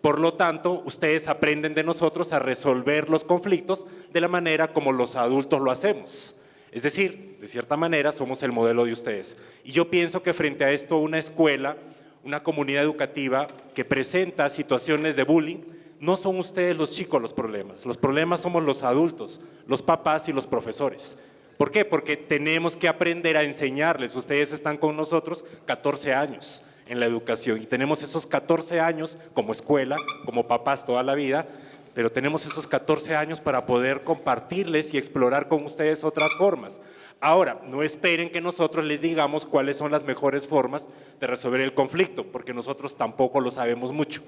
Por lo tanto, ustedes aprenden de nosotros a resolver los conflictos de la manera como los adultos lo hacemos. Es decir, de cierta manera somos el modelo de ustedes. Y yo pienso que frente a esto una escuela, una comunidad educativa que presenta situaciones de bullying, no son ustedes los chicos los problemas somos los adultos, los papás y los profesores. ¿Por qué? Porque tenemos que aprender a enseñarles. Ustedes están con nosotros 14 años en la educación y tenemos esos 14 años como escuela, como papás toda la vida, pero tenemos esos 14 años para poder compartirles y explorar con ustedes otras formas. Ahora, no esperen que nosotros les digamos cuáles son las mejores formas de resolver el conflicto, porque nosotros tampoco lo sabemos mucho.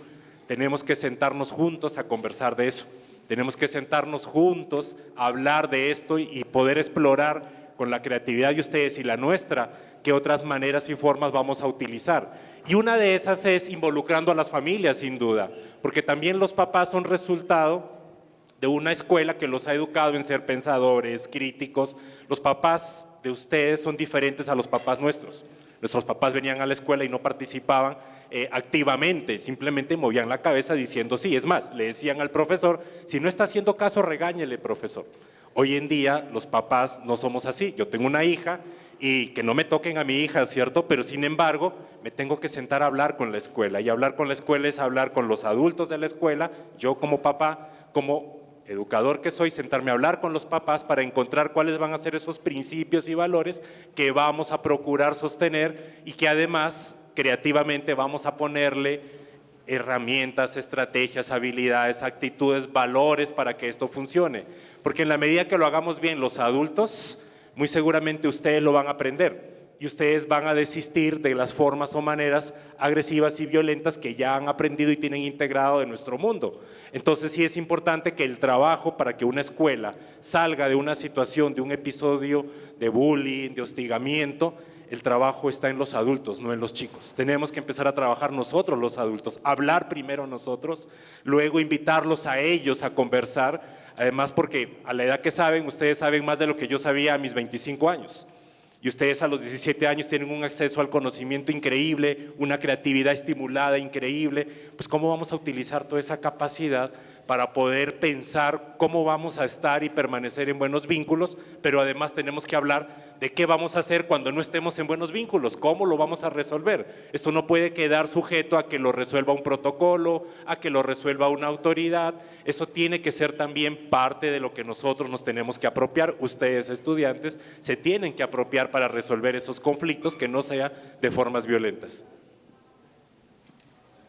Tenemos que sentarnos juntos a conversar de eso. Tenemos que sentarnos juntos a hablar de esto y poder explorar con la creatividad de ustedes y la nuestra qué otras maneras y formas vamos a utilizar. Y una de esas es involucrando a las familias, sin duda, porque también los papás son resultado de una escuela que los ha educado en ser pensadores, críticos. Los papás de ustedes son diferentes a los papás nuestros. Nuestros papás venían a la escuela y no participaban activamente, simplemente movían la cabeza diciendo sí. Es más, le decían al profesor, si no está haciendo caso, regáñele, profesor. Hoy en día los papás no somos así. Yo tengo una hija y que no me toquen a mi hija, ¿cierto? Pero sin embargo, me tengo que sentar a hablar con la escuela, y hablar con la escuela es hablar con los adultos de la escuela. Yo como papá, como educador que soy, sentarme a hablar con los papás para encontrar cuáles van a ser esos principios y valores que vamos a procurar sostener y que además creativamente vamos a ponerle herramientas, estrategias, habilidades, actitudes, valores para que esto funcione. Porque en la medida que lo hagamos bien los adultos, muy seguramente ustedes lo van a aprender y ustedes van a desistir de las formas o maneras agresivas y violentas que ya han aprendido y tienen integrado de nuestro mundo. Entonces sí es importante que el trabajo para que una escuela salga de una situación, de un episodio de bullying, de hostigamiento, el trabajo está en los adultos, no en los chicos. Tenemos que empezar a trabajar nosotros los adultos, hablar primero nosotros, luego invitarlos a ellos a conversar, además porque a la edad que saben, ustedes saben más de lo que yo sabía a mis 25 años. Y ustedes a los 17 años tienen un acceso al conocimiento increíble, una creatividad estimulada increíble. Pues ¿cómo vamos a utilizar toda esa capacidad para poder pensar cómo vamos a estar y permanecer en buenos vínculos? Pero además tenemos que hablar de qué vamos a hacer cuando no estemos en buenos vínculos, cómo lo vamos a resolver. Esto no puede quedar sujeto a que lo resuelva un protocolo, a que lo resuelva una autoridad. Eso tiene que ser también parte de lo que nosotros nos tenemos que apropiar. Ustedes, estudiantes, se tienen que apropiar para resolver esos conflictos, que no sea de formas violentas.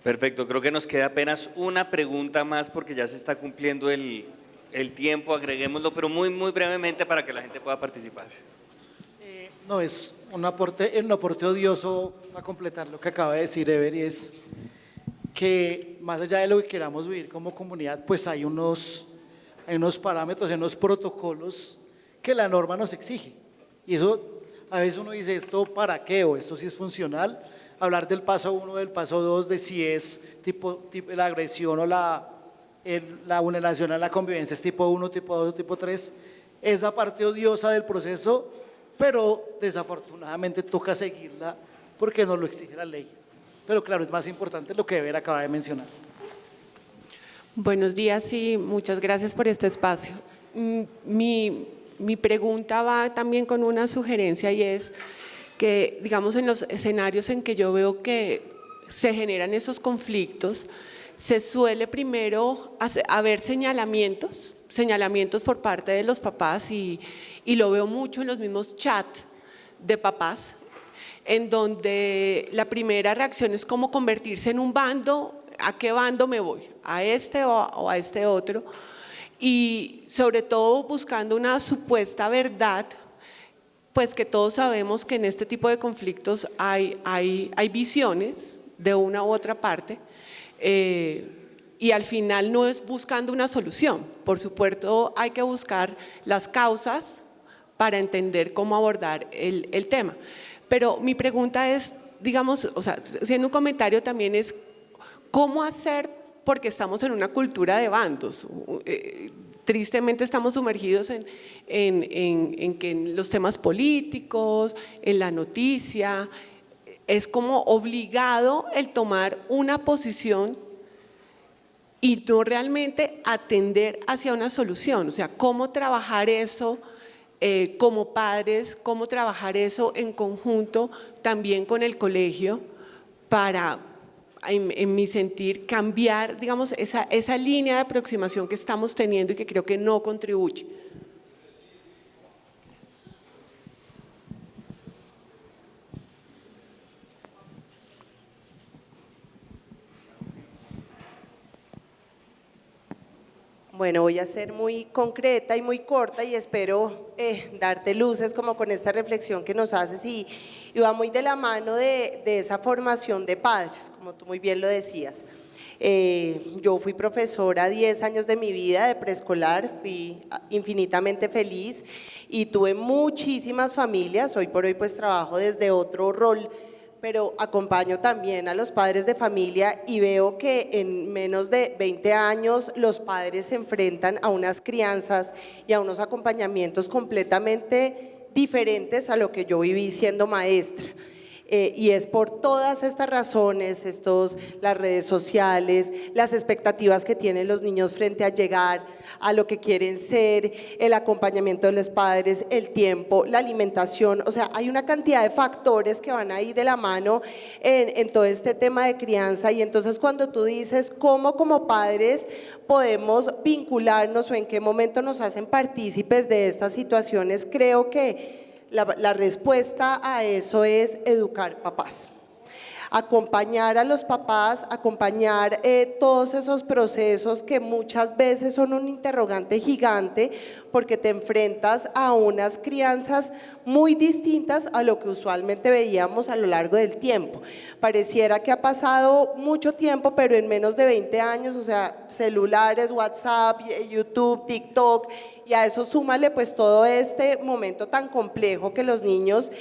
Perfecto, creo que nos queda apenas una pregunta más porque ya se está cumpliendo el tiempo, agreguémoslo, pero muy brevemente para que la gente pueda participar. No, es un aporte odioso a completar lo que acaba de decir Ever, y es que más allá de lo que queramos vivir como comunidad, pues hay unos parámetros, hay unos protocolos que la norma nos exige. Y eso, a veces uno dice, ¿esto para qué? O esto sí es funcional. Hablar del paso 1, del paso 2, de si es tipo la agresión o la vulneración a la convivencia es tipo 1, tipo 2, tipo 3, es la parte odiosa del proceso, pero desafortunadamente toca seguirla porque nos lo exige la ley. Pero claro, es más importante lo que Ever acaba de mencionar. Buenos días y muchas gracias por este espacio. Mi pregunta va también con una sugerencia, y es que, digamos, en los escenarios en que yo veo que se generan esos conflictos, se suele primero haber señalamientos por parte de los papás, y lo veo mucho en los mismos chats de papás, en donde la primera reacción es como convertirse en un bando. ¿A qué bando me voy? ¿A este o a este otro? Y sobre todo buscando una supuesta verdad pues que todos sabemos que en este tipo de conflictos hay visiones de una u otra parte, y al final no es buscando una solución. Por supuesto, hay que buscar las causas para entender cómo abordar el tema. Pero mi pregunta es, digamos, o sea, siendo un comentario también es, ¿cómo hacer? Porque estamos en una cultura de bandos. Tristemente estamos sumergidos en que en los temas políticos, en la noticia, es como obligado el tomar una posición y no realmente atender hacia una solución. O sea, cómo trabajar eso como padres, cómo trabajar eso en conjunto también con el colegio para, en mi sentir, cambiar, digamos, esa línea de aproximación que estamos teniendo y que creo que no contribuye. Bueno, voy a ser muy concreta y muy corta y espero darte luces como con esta reflexión que nos haces y va muy de la mano de esa formación de padres, como tú muy bien lo decías. Yo fui profesora 10 años de mi vida de preescolar, fui infinitamente feliz y tuve muchísimas familias. Hoy por hoy pues trabajo desde otro rol, pero acompaño también a los padres de familia y veo que en menos de 20 años los padres se enfrentan a unas crianzas y a unos acompañamientos completamente diferentes a lo que yo viví siendo maestra. Y es por todas estas razones, las redes sociales, las expectativas que tienen los niños frente a llegar a lo que quieren ser, el acompañamiento de los padres, el tiempo, la alimentación, o sea, hay una cantidad de factores que van ahí de la mano en todo este tema de crianza. Y entonces cuando tú dices cómo como padres podemos vincularnos o en qué momento nos hacen partícipes de estas situaciones, creo que la respuesta a eso es educar papás. Acompañar a los papás, acompañar todos esos procesos que muchas veces son un interrogante gigante porque te enfrentas a unas crianzas muy distintas a lo que usualmente veíamos a lo largo del tiempo. Pareciera que ha pasado mucho tiempo, pero en menos de 20 años, o sea, celulares, WhatsApp, YouTube, TikTok, y a eso súmale pues todo este momento tan complejo que los niños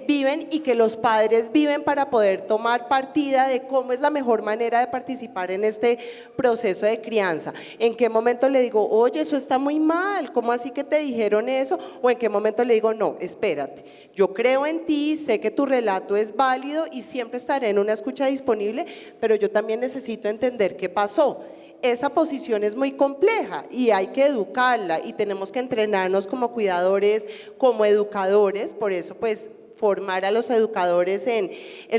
viven y que los padres viven para poder tomar partida de cómo es la mejor manera de participar en este proceso de crianza. ¿En qué momento le digo, oye, eso está muy mal, cómo así que te dijeron eso? O en qué momento le digo, no, espérate, yo creo en ti, sé que tu relato es válido y siempre estaré en una escucha disponible, pero yo también necesito entender qué pasó. Esa posición es muy compleja y hay que educarla y tenemos que entrenarnos como cuidadores, como educadores, por eso pues formar a los educadores en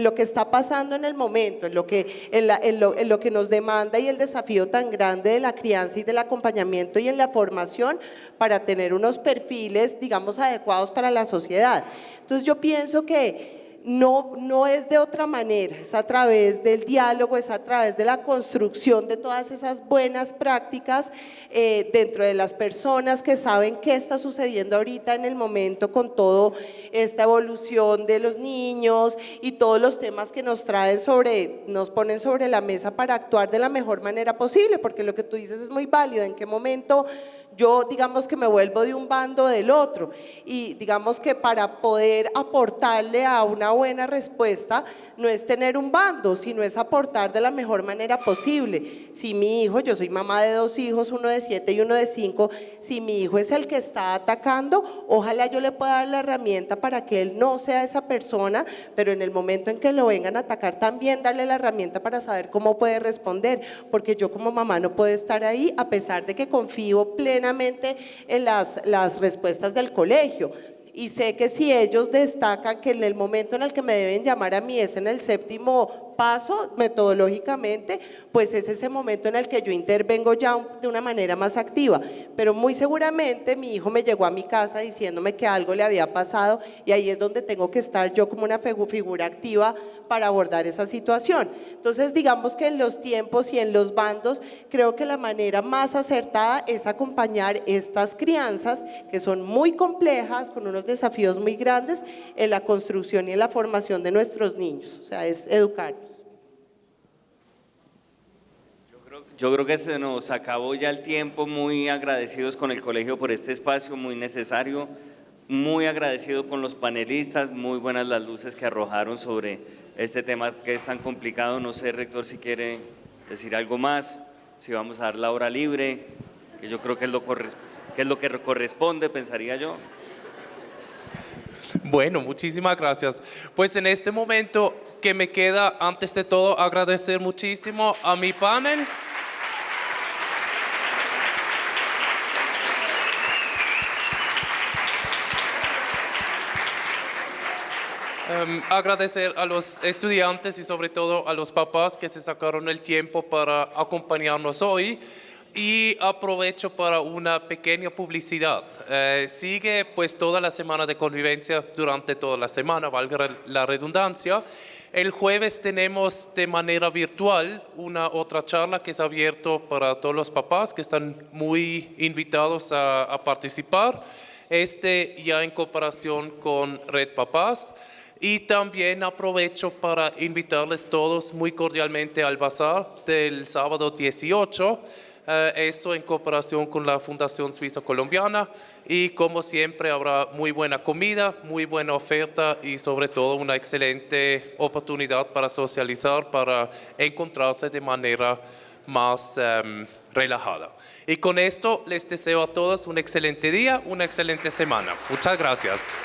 lo que está pasando en el momento, en lo que nos demanda y el desafío tan grande de la crianza y del acompañamiento y en la formación para tener unos perfiles, digamos, adecuados para la sociedad. Entonces yo pienso que no es de otra manera, es a través del diálogo, es a través de la construcción de todas esas buenas prácticas dentro de las personas que saben qué está sucediendo ahorita en el momento con toda esta evolución de los niños y todos los temas que nos ponen sobre la mesa para actuar de la mejor manera posible, porque lo que tú dices es muy válido, en qué momento yo digamos que me vuelvo de un bando o del otro y digamos que para poder aportarle a una buena respuesta no es tener un bando, sino es aportar de la mejor manera posible. Si mi hijo, yo soy mamá de 2 hijos, uno de 7 y uno de 5, si mi hijo es el que está atacando, ojalá yo le pueda dar la herramienta para que él no sea esa persona, pero en el momento en que lo vengan a atacar también darle la herramienta para saber cómo puede responder, porque yo como mamá no puedo estar ahí a pesar de que confío plenamente en las respuestas del colegio. Y sé que si ellos destacan que en el momento en el que me deben llamar a mí es en el 7º próximo paso metodológicamente, pues es ese momento en el que yo intervengo ya de una manera más activa. Pero muy seguramente mi hijo me llegó a mi casa diciéndome que algo le había pasado y ahí es donde tengo que estar yo como una figura activa para abordar esa situación. Entonces, digamos que en los tiempos y en los bandos, creo que la manera más acertada es acompañar estas crianzas que son muy complejas, con unos desafíos muy grandes en la construcción y en la formación de nuestros niños, o sea, es educarlos. Yo creo que se nos acabó ya el tiempo, muy agradecidos con el colegio por este espacio muy necesario, muy agradecido con los panelistas, muy buenas las luces que arrojaron sobre este tema que es tan complicado. No sé, rector, si quiere decir algo más, si vamos a dar la hora libre, que yo creo que es lo que corresponde, pensaría yo. Bueno, muchísimas gracias. Pues en este momento que me queda, antes de todo, agradecer muchísimo a mi panel. Agradecer a los estudiantes y sobre todo a los papás que se sacaron el tiempo para acompañarnos hoy. Y aprovecho para una pequeña publicidad. Sigue pues toda la semana de convivencia durante toda la semana, valga la redundancia. El jueves tenemos de manera virtual una otra charla que es abierta para todos los papás que están muy invitados a participar. Ya en cooperación con Red Papás. Y también aprovecho para invitarles todos muy cordialmente al bazar del sábado 18. Eso en cooperación con la Fundación Suiza Colombiana y como siempre habrá muy buena comida, muy buena oferta y sobre todo una excelente oportunidad para socializar, para encontrarse de manera más relajada. Y con esto les deseo a todos un excelente día, una excelente semana. Muchas gracias.